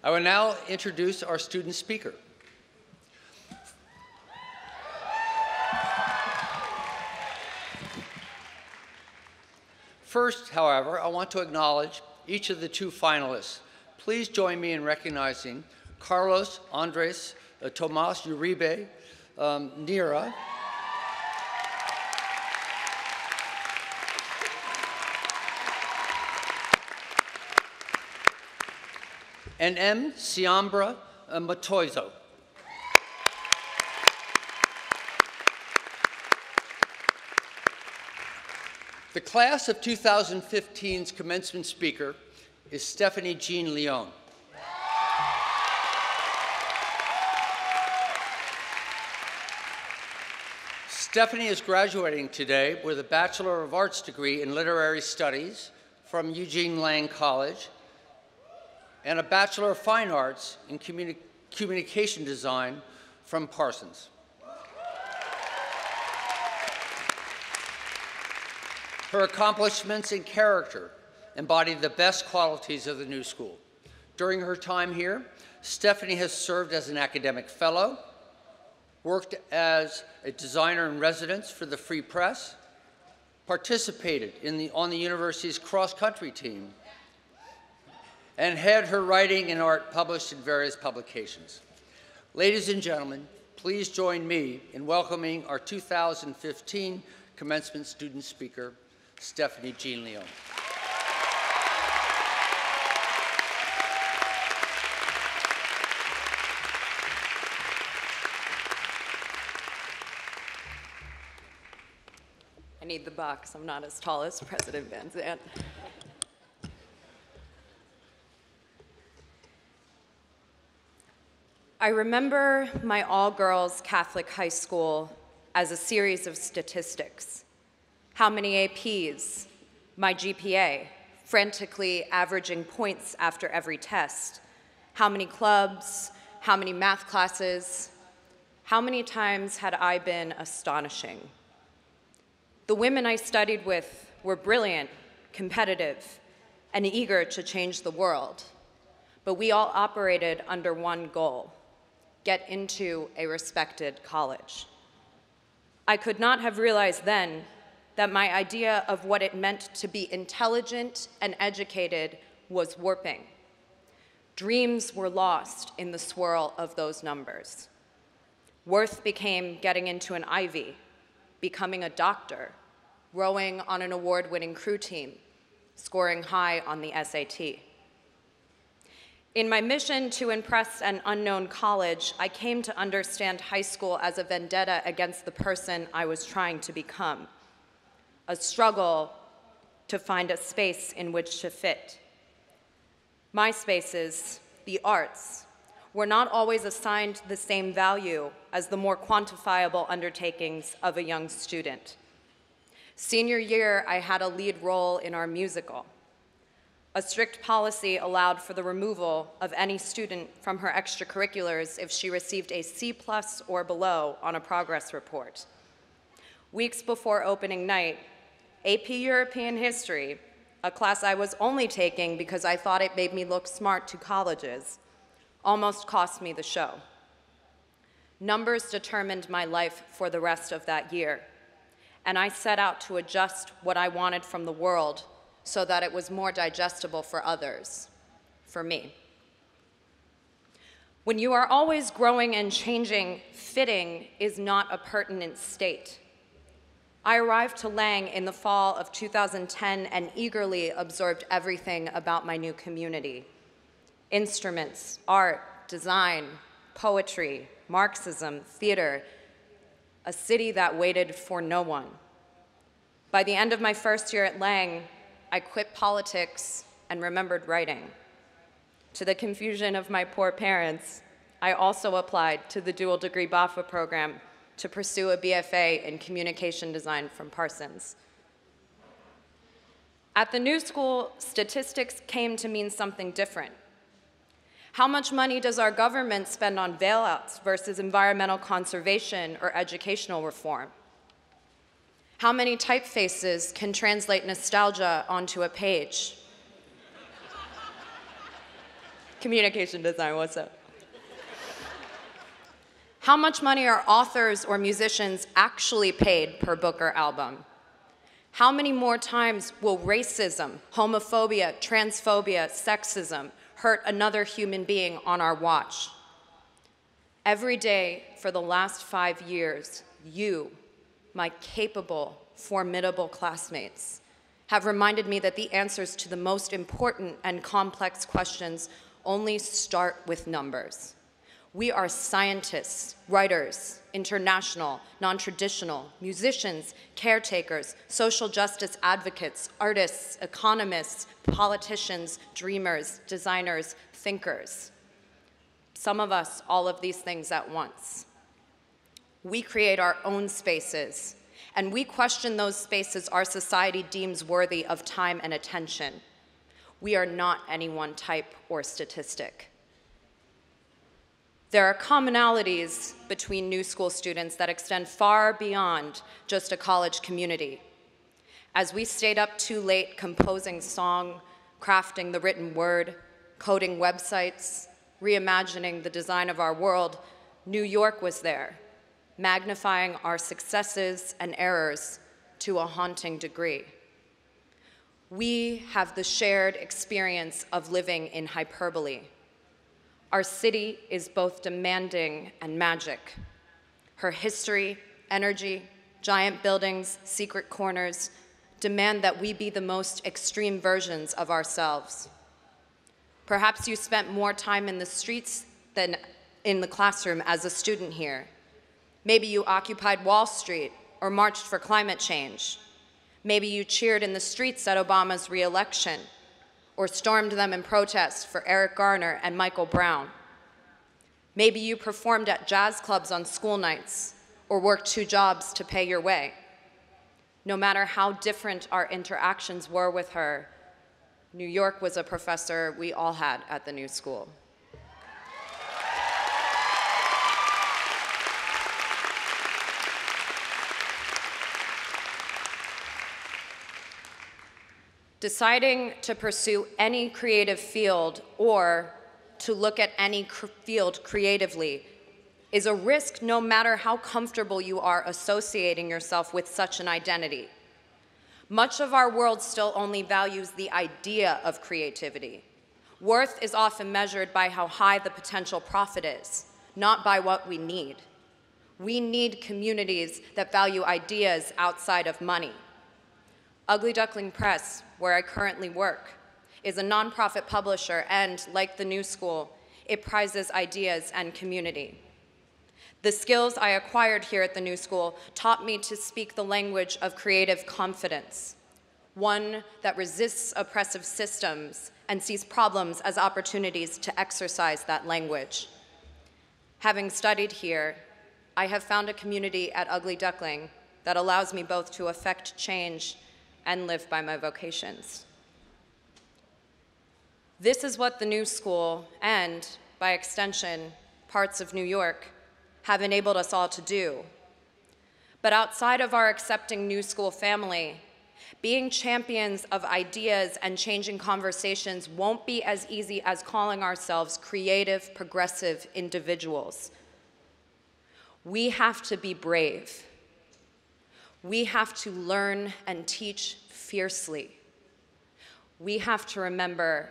I will now introduce our student speaker. First, however, I want to acknowledge each of the two finalists. Please join me in recognizing Carlos Andres Tomas Uribe Nira, and M. Siambra Matoizo. The class of 2015's commencement speaker is Stephanie Jean Leon. Stephanie is graduating today with a Bachelor of Arts degree in Literary Studies from Eugene Lang College and a Bachelor of Fine Arts in Communication Design from Parsons. Her accomplishments in character embody the best qualities of the new school. During her time here, Stephanie has served as an academic fellow, worked as a designer in residence for the Free Press, participated on the university's cross-country team, and had her writing and art published in various publications. Ladies and gentlemen, please join me in welcoming our 2015 commencement student speaker, Stephanie Jean Leon. I need the box. I'm not as tall as President Van Zandt. I remember my all-girls Catholic high school as a series of statistics. How many APs, my GPA, frantically averaging points after every test, how many clubs, how many math classes, how many times had I been astonishing? The women I studied with were brilliant, competitive, and eager to change the world, but we all operated under one goal: get into a respected college. I could not have realized then that my idea of what it meant to be intelligent and educated was warping. Dreams were lost in the swirl of those numbers. Worth became getting into an Ivy, becoming a doctor, rowing on an award-winning crew team, scoring high on the SAT. In my mission to impress an unknown college, I came to understand high school as a vendetta against the person I was trying to become, a struggle to find a space in which to fit. My spaces, the arts, were not always assigned the same value as the more quantifiable undertakings of a young student. Senior year, I had a lead role in our musical. A strict policy allowed for the removal of any student from her extracurriculars if she received a C+ or below on a progress report. Weeks before opening night, AP European History, a class I was only taking because I thought it made me look smart to colleges, almost cost me the show. Numbers determined my life for the rest of that year, and I set out to adjust what I wanted from the world so that it was more digestible for others, for me. When you are always growing and changing, fitting is not a pertinent state. I arrived to Lang in the fall of 2010 and eagerly absorbed everything about my new community. Instruments, art, design, poetry, Marxism, theater, a city that waited for no one. By the end of my first year at Lang, I quit politics and remembered writing. To the confusion of my poor parents, I also applied to the dual degree BAFA program to pursue a BFA in communication design from Parsons. At the new school, statistics came to mean something different. How much money does our government spend on bailouts versus environmental conservation or educational reform? How many typefaces can translate nostalgia onto a page? Communication design, what's up? How much money are authors or musicians actually paid per book or album? How many more times will racism, homophobia, transphobia, sexism hurt another human being on our watch? Every day for the last 5 years, you, my capable, formidable classmates, have reminded me that the answers to the most important and complex questions only start with numbers. We are scientists, writers, international, non-traditional, musicians, caretakers, social justice advocates, artists, economists, politicians, dreamers, designers, thinkers. Some of us, all of these things at once. We create our own spaces, and we question those spaces our society deems worthy of time and attention. We are not any one type or statistic. There are commonalities between new school students that extend far beyond just a college community. As we stayed up too late composing song, crafting the written word, coding websites, reimagining the design of our world, New York was there, magnifying our successes and errors to a haunting degree. We have the shared experience of living in hyperbole. Our city is both demanding and magic. Her history, energy, giant buildings, secret corners demand that we be the most extreme versions of ourselves. Perhaps you spent more time in the streets than in the classroom as a student here. Maybe you occupied Wall Street or marched for climate change. Maybe you cheered in the streets at Obama's re-election or stormed them in protest for Eric Garner and Michael Brown. Maybe you performed at jazz clubs on school nights or worked 2 jobs to pay your way. No matter how different our interactions were with her, New York was a professor we all had at the new school. Deciding to pursue any creative field or to look at any field creatively is a risk no matter how comfortable you are associating yourself with such an identity. Much of our world still only values the idea of creativity. Worth is often measured by how high the potential profit is, not by what we need. We need communities that value ideas outside of money. Ugly Duckling Press, where I currently work, is a nonprofit publisher and, like the New School, it prizes ideas and community. The skills I acquired here at the New School taught me to speak the language of creative confidence, one that resists oppressive systems and sees problems as opportunities to exercise that language. Having studied here, I have found a community at Ugly Duckling that allows me both to affect change and live by my vocations. This is what the New School and, by extension, parts of New York have enabled us all to do. But outside of our accepting New School family, being champions of ideas and changing conversations won't be as easy as calling ourselves creative, progressive individuals. We have to be brave. We have to learn and teach fiercely. We have to remember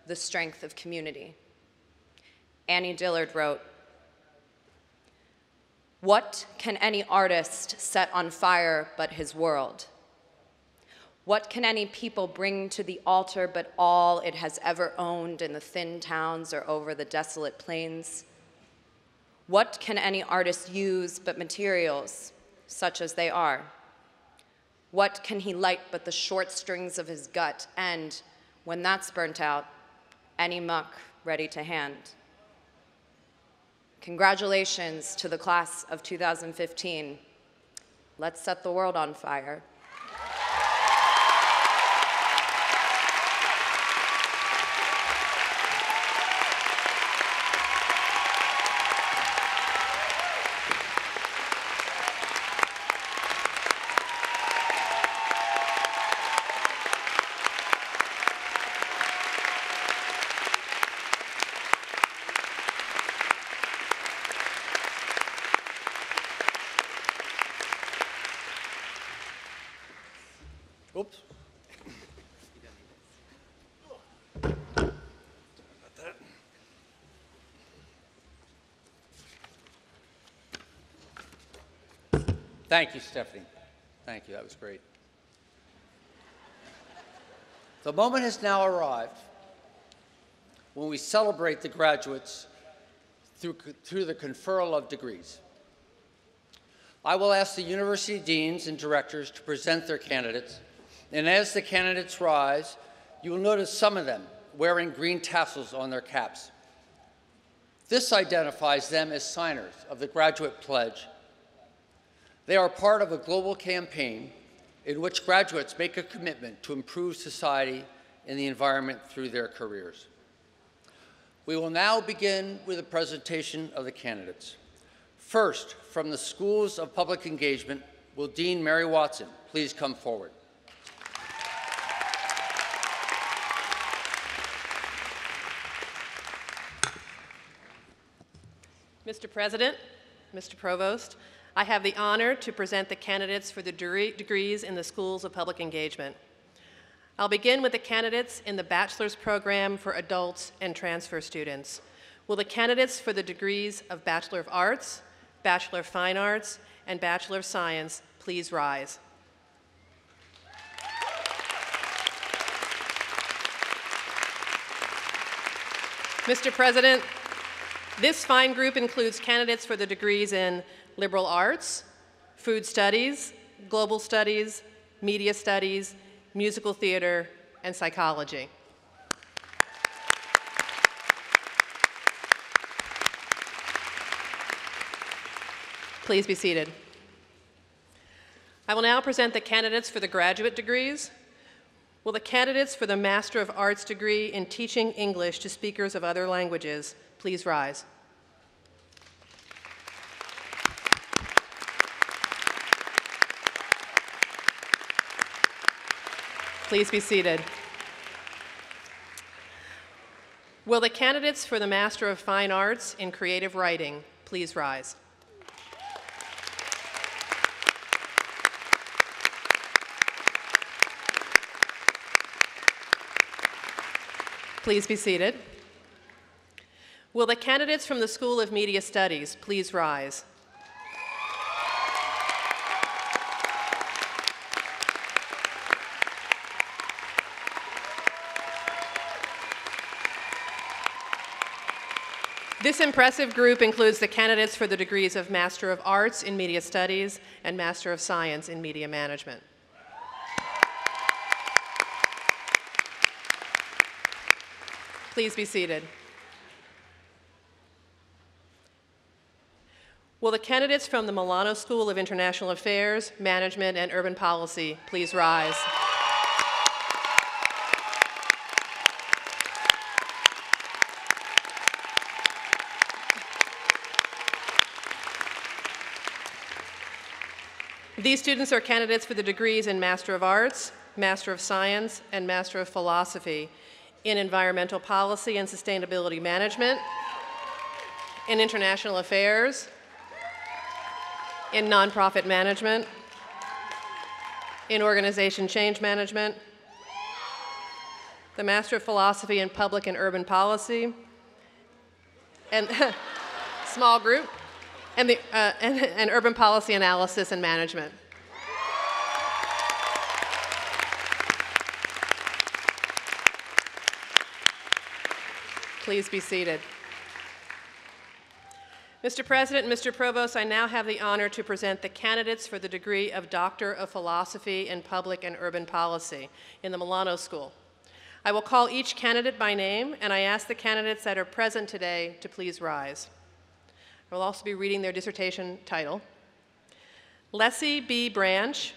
the strength of community. Annie Dillard wrote, "What can any artist set on fire but his world? What can any people bring to the altar but all it has ever owned in the thin towns or over the desolate plains? What can any artist use but materials, such as they are? What can he light but the short strings of his gut and, when that's burnt out, any muck ready to hand?" Congratulations to the class of 2015. Let's set the world on fire. Oops. Thank you, Stephanie. Thank you, that was great. The moment has now arrived when we celebrate the graduates through the conferral of degrees. I will ask the university deans and directors to present their candidates, and as the candidates rise, you will notice some of them wearing green tassels on their caps. This identifies them as signers of the Graduate Pledge. They are part of a global campaign in which graduates make a commitment to improve society and the environment through their careers. We will now begin with a presentation of the candidates. First, from the Schools of Public Engagement, will Dean Mary Watson please come forward. Mr. President, Mr. Provost, I have the honor to present the candidates for the degrees in the Schools of Public Engagement. I'll begin with the candidates in the bachelor's program for adults and transfer students. Will the candidates for the degrees of Bachelor of Arts, Bachelor of Fine Arts, and Bachelor of Science please rise? Mr. President, this fine group includes candidates for the degrees in liberal arts, food studies, global studies, media studies, musical theater, and psychology. Please be seated. I will now present the candidates for the graduate degrees. Will the candidates for the Master of Arts degree in Teaching English to Speakers of Other Languages please rise? Please be seated. Will the candidates for the Master of Fine Arts in Creative Writing please rise? Please be seated. Will the candidates from the School of Media Studies please rise? This impressive group includes the candidates for the degrees of Master of Arts in Media Studies and Master of Science in Media Management. Please be seated. Will the candidates from the Milano School of International Affairs, Management, and Urban Policy please rise? These students are candidates for the degrees in Master of Arts, Master of Science, and Master of Philosophy in Environmental Policy and Sustainability Management, in International Affairs, in nonprofit management, in organization change management, the Master of Philosophy in Public and Urban Policy, and small group, and Urban Policy Analysis and Management. Please be seated. Mr. President and Mr. Provost, I now have the honor to present the candidates for the degree of Doctor of Philosophy in Public and Urban Policy in the Milano School. I will call each candidate by name, and I ask the candidates that are present today to please rise. I will also be reading their dissertation title. Leslie B. Branch,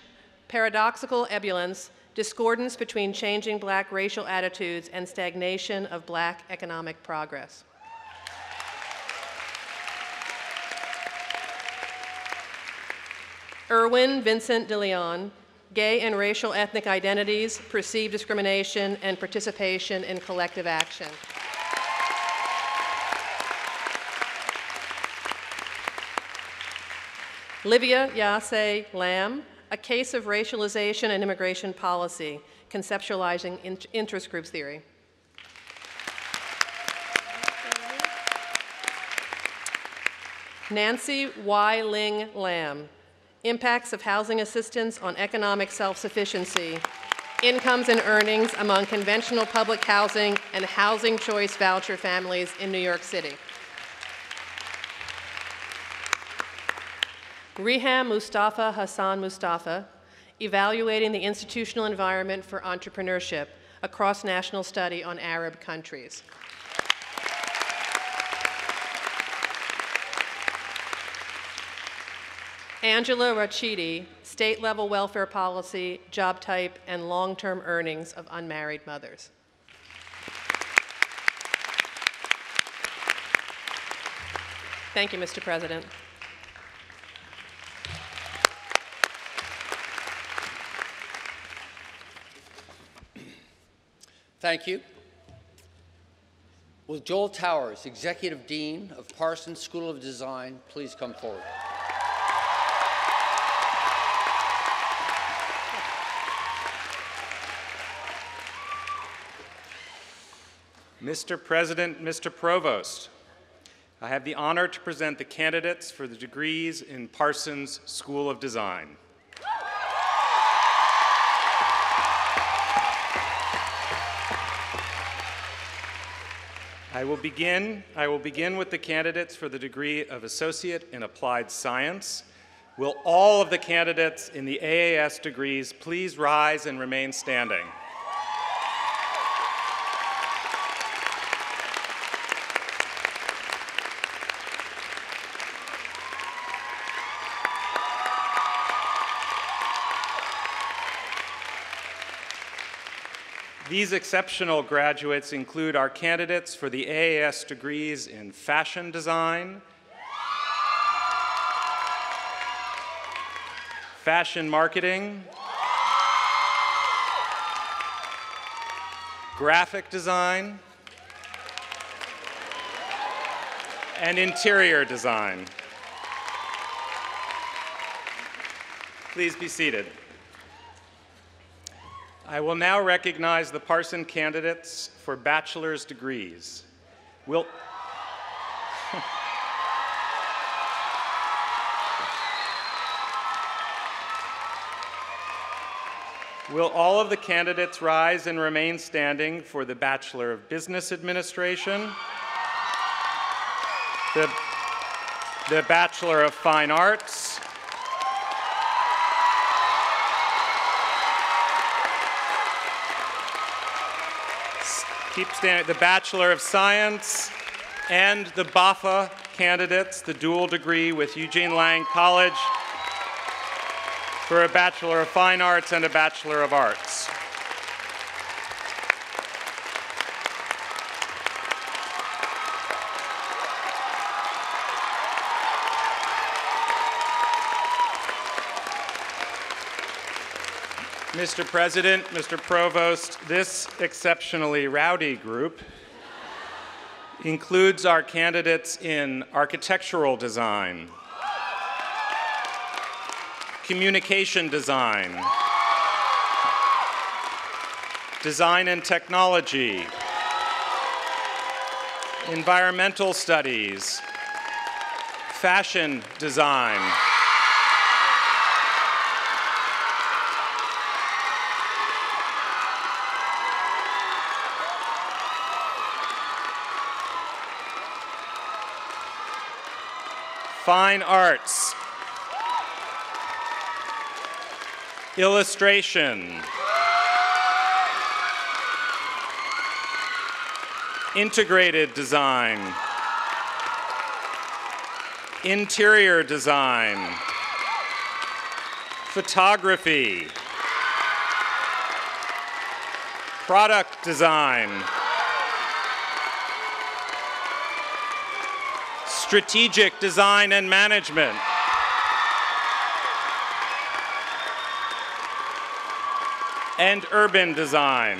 Paradoxical Ebullience, Discordance Between Changing Black Racial Attitudes and Stagnation of Black Economic Progress. Erwin Vincent de Leon, Gay and Racial Ethnic Identities, Perceived Discrimination, and Participation in Collective Action. Livia Yase Lamb, A Case of Racialization and Immigration Policy, Conceptualizing Interest Groups Theory. Nancy Y. Ling Lam, Impacts of Housing Assistance on Economic Self-Sufficiency, Incomes and Earnings Among Conventional Public Housing and Housing Choice Voucher Families in New York City. Riham Mustafa Hassan Mustafa, Evaluating the Institutional Environment for Entrepreneurship, a cross-national study on Arab countries. Angela Rachidi, State-Level Welfare Policy, Job Type, and Long-Term Earnings of Unmarried Mothers. Thank you, Mr. President. Thank you. Will Joel Towers, Executive Dean of Parsons School of Design, please come forward? Mr. President, Mr. Provost, I have the honor to present the candidates for the degrees in Parsons School of Design. I will begin with the candidates for the degree of Associate in Applied Science. Will all of the candidates in the AAS degrees please rise and remain standing? These exceptional graduates include our candidates for the AAS degrees in Fashion Design, Fashion Marketing, Graphic Design, and Interior Design. Please be seated. I will now recognize the Parsons candidates for bachelor's degrees. Will all of the candidates rise and remain standing for the Bachelor of Business Administration, the Bachelor of Fine Arts, keep standing, the Bachelor of Science, and the BAFA candidates, the dual degree with Eugene Lang College for a Bachelor of Fine Arts and a Bachelor of Arts. Mr. President, Mr. Provost, this exceptionally rowdy group includes our candidates in architectural design, communication design, design and technology, environmental studies, fashion design, fine arts, illustration, integrated design, interior design, photography, product design, strategic design and management, and urban design.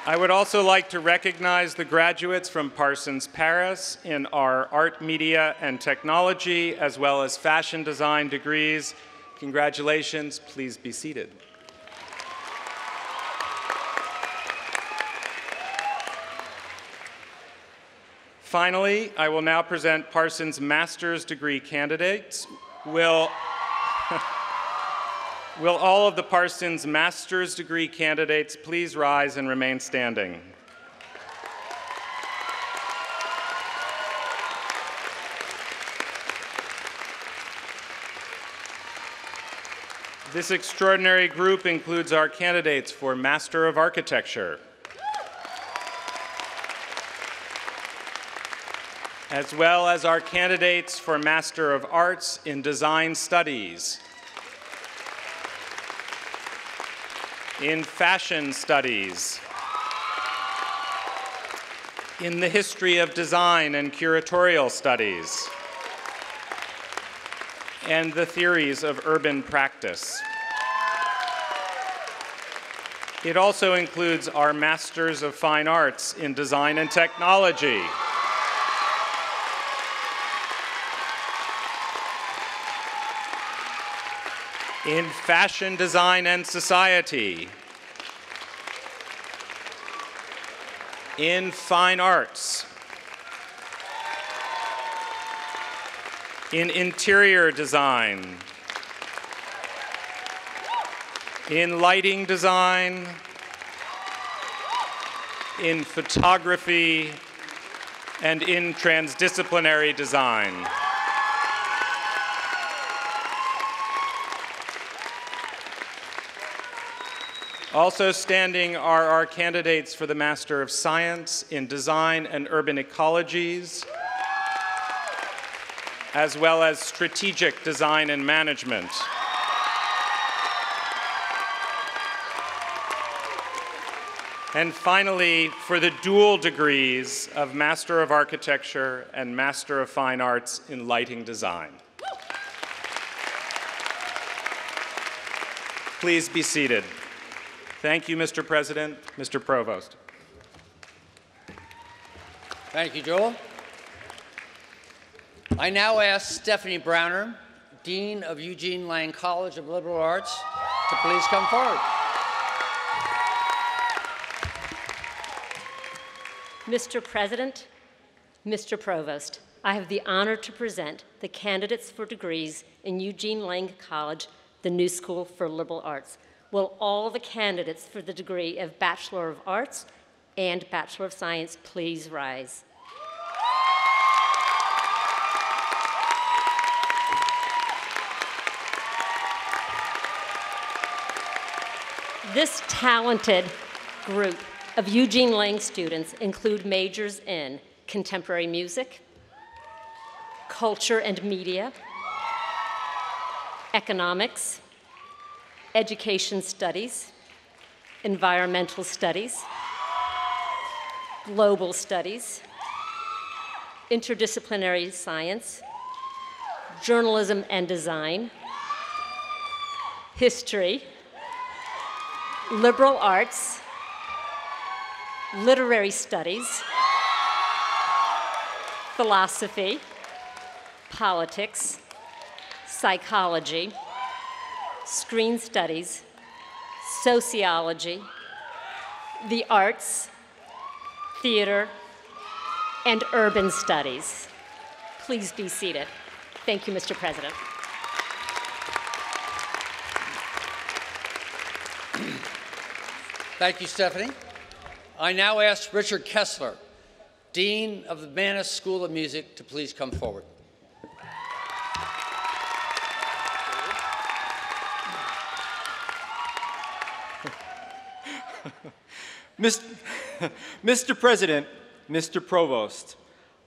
I would also like to recognize the graduates from Parsons Paris in our art, media, and technology, as well as fashion design degrees. Congratulations. Please be seated. Finally, I will now present Parsons master's degree candidates. Will all of the Parsons master's degree candidates please rise and remain standing? This extraordinary group includes our candidates for Master of Architecture, as well as our candidates for Master of Arts in Design Studies, in Fashion Studies, in the History of Design and Curatorial Studies, and the Theories of Urban Practice. It also includes our Masters of Fine Arts in Design and Technology, in Fashion Design and Society, in Fine Arts, in Interior Design, in Lighting Design, in Photography, and in Transdisciplinary Design. Also standing are our candidates for the Master of Science in Design and Urban Ecologies, as well as Strategic Design and Management. And finally, for the dual degrees of Master of Architecture and Master of Fine Arts in Lighting Design. Please be seated. Thank you, Mr. President, Mr. Provost. Thank you, Joel. I now ask Stephanie Browner, Dean of Eugene Lang College of Liberal Arts, to please come forward. Mr. President, Mr. Provost, I have the honor to present the candidates for degrees in Eugene Lang College, the New School for Liberal Arts. Will all the candidates for the degree of Bachelor of Arts and Bachelor of Science please rise? This talented group of Eugene Lang students include majors in contemporary music, culture and media, economics, education studies, environmental studies, global studies, interdisciplinary science, journalism and design, history, liberal arts, literary studies, philosophy, politics, psychology, screen studies, sociology, the arts, theater, and urban studies. Please be seated. Thank you, Mr. President. Thank you, Stephanie. I now ask Richard Kessler, Dean of the Mannes School of Music, to please come forward. Mr. President, Mr. Provost,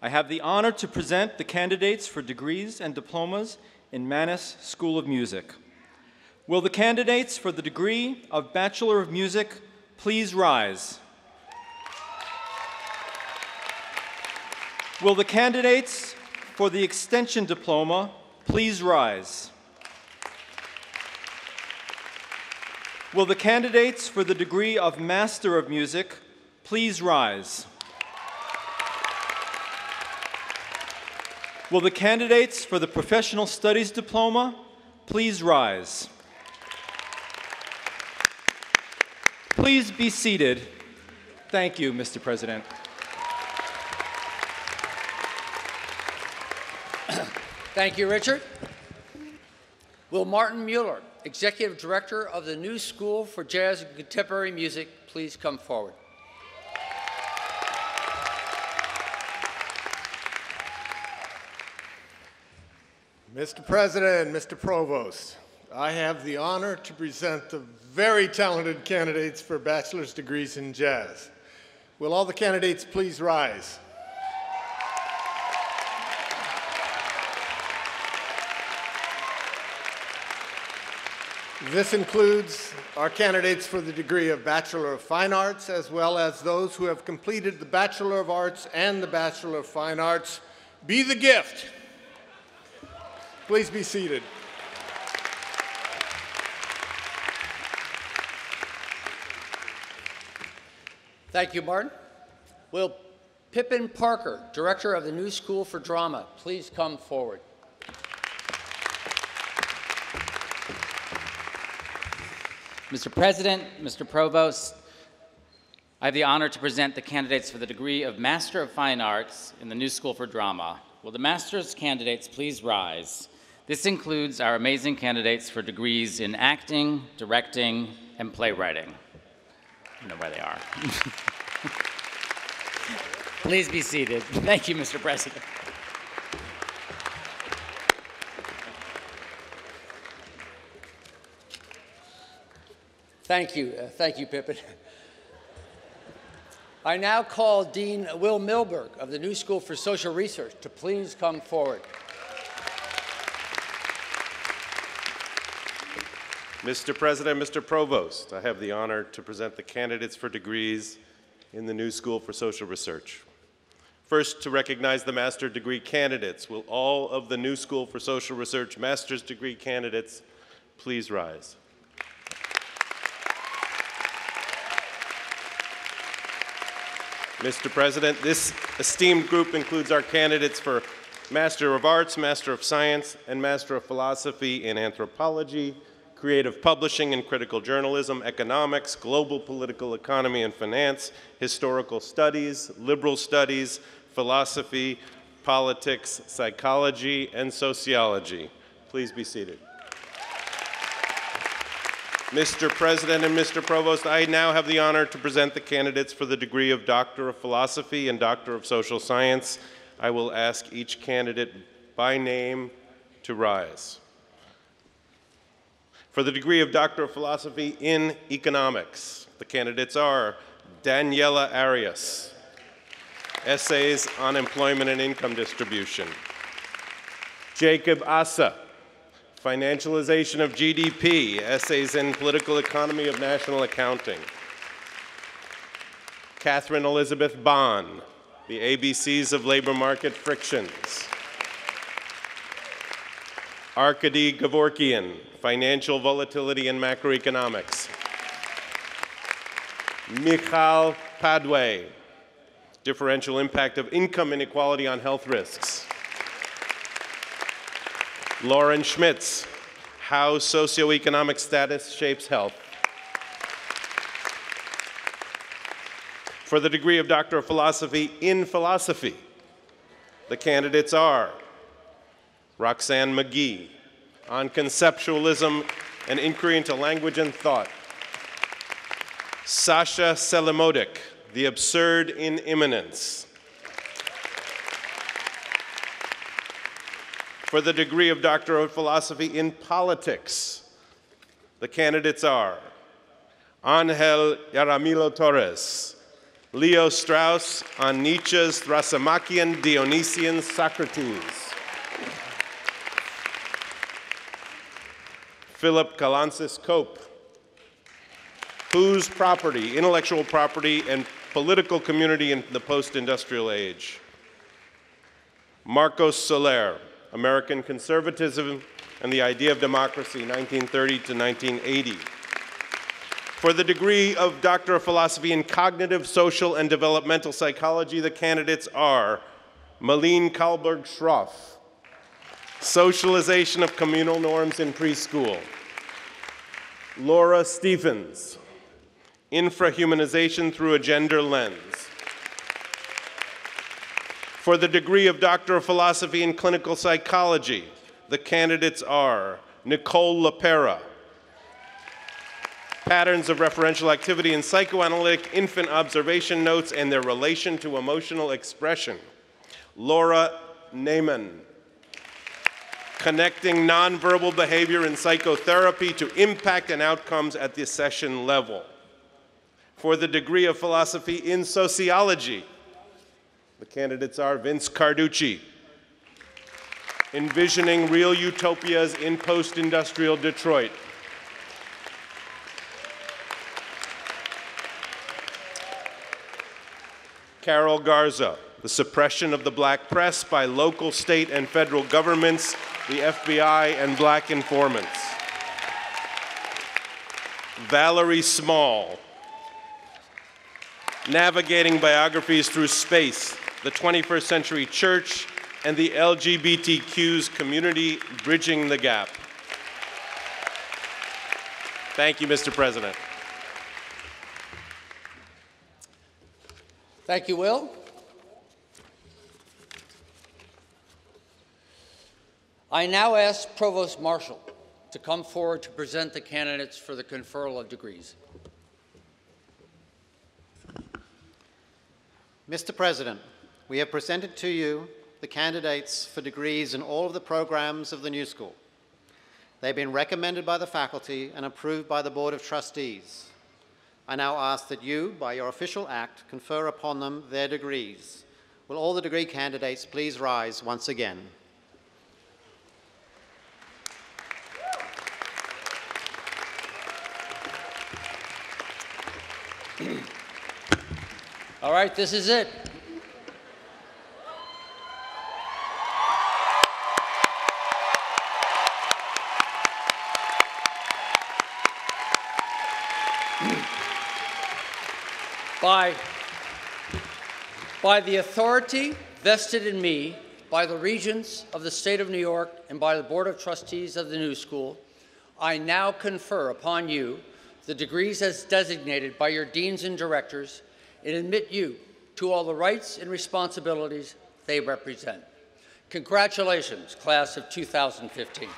I have the honor to present the candidates for degrees and diplomas in Mannes School of Music. Will the candidates for the degree of Bachelor of Music please rise? Will the candidates for the Extension Diploma please rise? Will the candidates for the degree of Master of Music please rise? Will the candidates for the Professional Studies Diploma please rise? Please be seated. Thank you, Mr. President. Thank you, Richard. Will Martin Mueller, Executive Director of the New School for Jazz and Contemporary Music, please come forward? Mr. President, Mr. Provost, I have the honor to present the very talented candidates for bachelor's degrees in jazz. Will all the candidates please rise? This includes our candidates for the degree of Bachelor of Fine Arts, as well as those who have completed the Bachelor of Arts and the Bachelor of Fine Arts. Be the gift. Please be seated. Thank you, Martin. Will Pippin Parker, Director of the New School for Drama, please come forward? Mr. President, Mr. Provost, I have the honor to present the candidates for the degree of Master of Fine Arts in the New School for Drama. Will the master's candidates please rise? This includes our amazing candidates for degrees in acting, directing, and playwriting. I don't know where they are. Please be seated. Thank you, Mr. President. Thank you, Pippin. I now call Dean Will Milberg of the New School for Social Research to please come forward. Mr. President, Mr. Provost, I have the honor to present the candidates for degrees in the New School for Social Research. First, to recognize the master's degree candidates, will all of the New School for Social Research master's degree candidates please rise? Mr. President, this esteemed group includes our candidates for Master of Arts, Master of Science, and Master of Philosophy in Anthropology, Creative Publishing and Critical Journalism, Economics, Global Political Economy and Finance, Historical Studies, Liberal Studies, Philosophy, Politics, Psychology, and Sociology. Please be seated. Mr. President and Mr. Provost, I now have the honor to present the candidates for the degree of Doctor of Philosophy and Doctor of Social Science. I will ask each candidate by name to rise. For the degree of Doctor of Philosophy in Economics, the candidates are Daniela Arias, Essays on Employment and Income Distribution; Jacob Assa, Financialization of GDP, Essays in Political Economy of National Accounting; Catherine Elizabeth Bond, The ABCs of Labor Market Frictions; Arkady Gavorkian, Financial Volatility and Macroeconomics; Michal Padway, Differential Impact of Income Inequality on Health Risks; Lauren Schmitz, How Socioeconomic Status Shapes Health. For the degree of Doctor of Philosophy in Philosophy, the candidates are Roxanne McGee, on Conceptualism and Inquiry into Language and Thought. Sasha Selimodik, The Absurd in Immanence. For the degree of Doctor of Philosophy in Politics, the candidates are Angel Yaramilo Torres, Leo Strauss on Nietzsche's Thrasamachian Dionysian Socrates. Philip Kalansis Cope, Whose Property, Intellectual Property and Political Community in the Post-Industrial Age. Marcos Soler, American Conservatism and the Idea of Democracy, 1930 to 1980. For the degree of Doctor of Philosophy in Cognitive, Social, and Developmental Psychology, the candidates are Malene Kalberg-Schroff, Socialization of Communal Norms in Preschool. Laura Stephens, Infrahumanization through a Gender Lens. For the degree of Doctor of Philosophy in Clinical Psychology, the candidates are Nicole LaPera, Patterns of Referential Activity in Psychoanalytic Infant Observation Notes and Their Relation to Emotional Expression. Laura Naiman, Connecting Nonverbal Behavior in Psychotherapy to Impact and Outcomes at the Session Level. For the degree of Philosophy in Sociology, the candidates are Vince Carducci, Envisioning Real Utopias in Post-Industrial Detroit. Carol Garza, The Suppression of the Black Press by Local, State, and Federal Governments, the FBI, and Black Informants. Valerie Small, Navigating Biographies Through Space, the 21st Century Church, and the LGBTQ's Community Bridging the Gap. Thank you, Mr. President. Thank you, Will. I now ask Provost Marshall to come forward to present the candidates for the conferral of degrees. Mr. President, we have presented to you the candidates for degrees in all of the programs of the New School. They've been recommended by the faculty and approved by the Board of Trustees. I now ask that you, by your official act, confer upon them their degrees. Will all the degree candidates please rise once again? All right, this is it. By the authority vested in me by the Regents of the State of New York and by the Board of Trustees of the New School, I now confer upon you the degrees as designated by your deans and directors and admit you to all the rights and responsibilities they represent. Congratulations, class of 2015.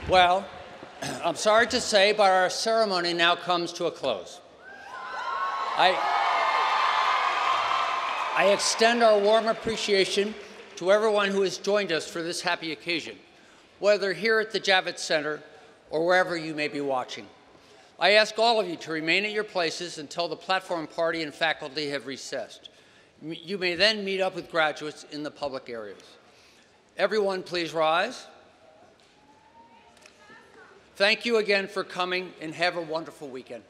Well, I'm sorry to say, but our ceremony now comes to a close. I extend our warm appreciation to everyone who has joined us for this happy occasion, whether here at the Javits Center or wherever you may be watching. I ask all of you to remain at your places until the platform party and faculty have recessed. You may then meet up with graduates in the public areas. Everyone, please rise. Thank you again for coming, and have a wonderful weekend.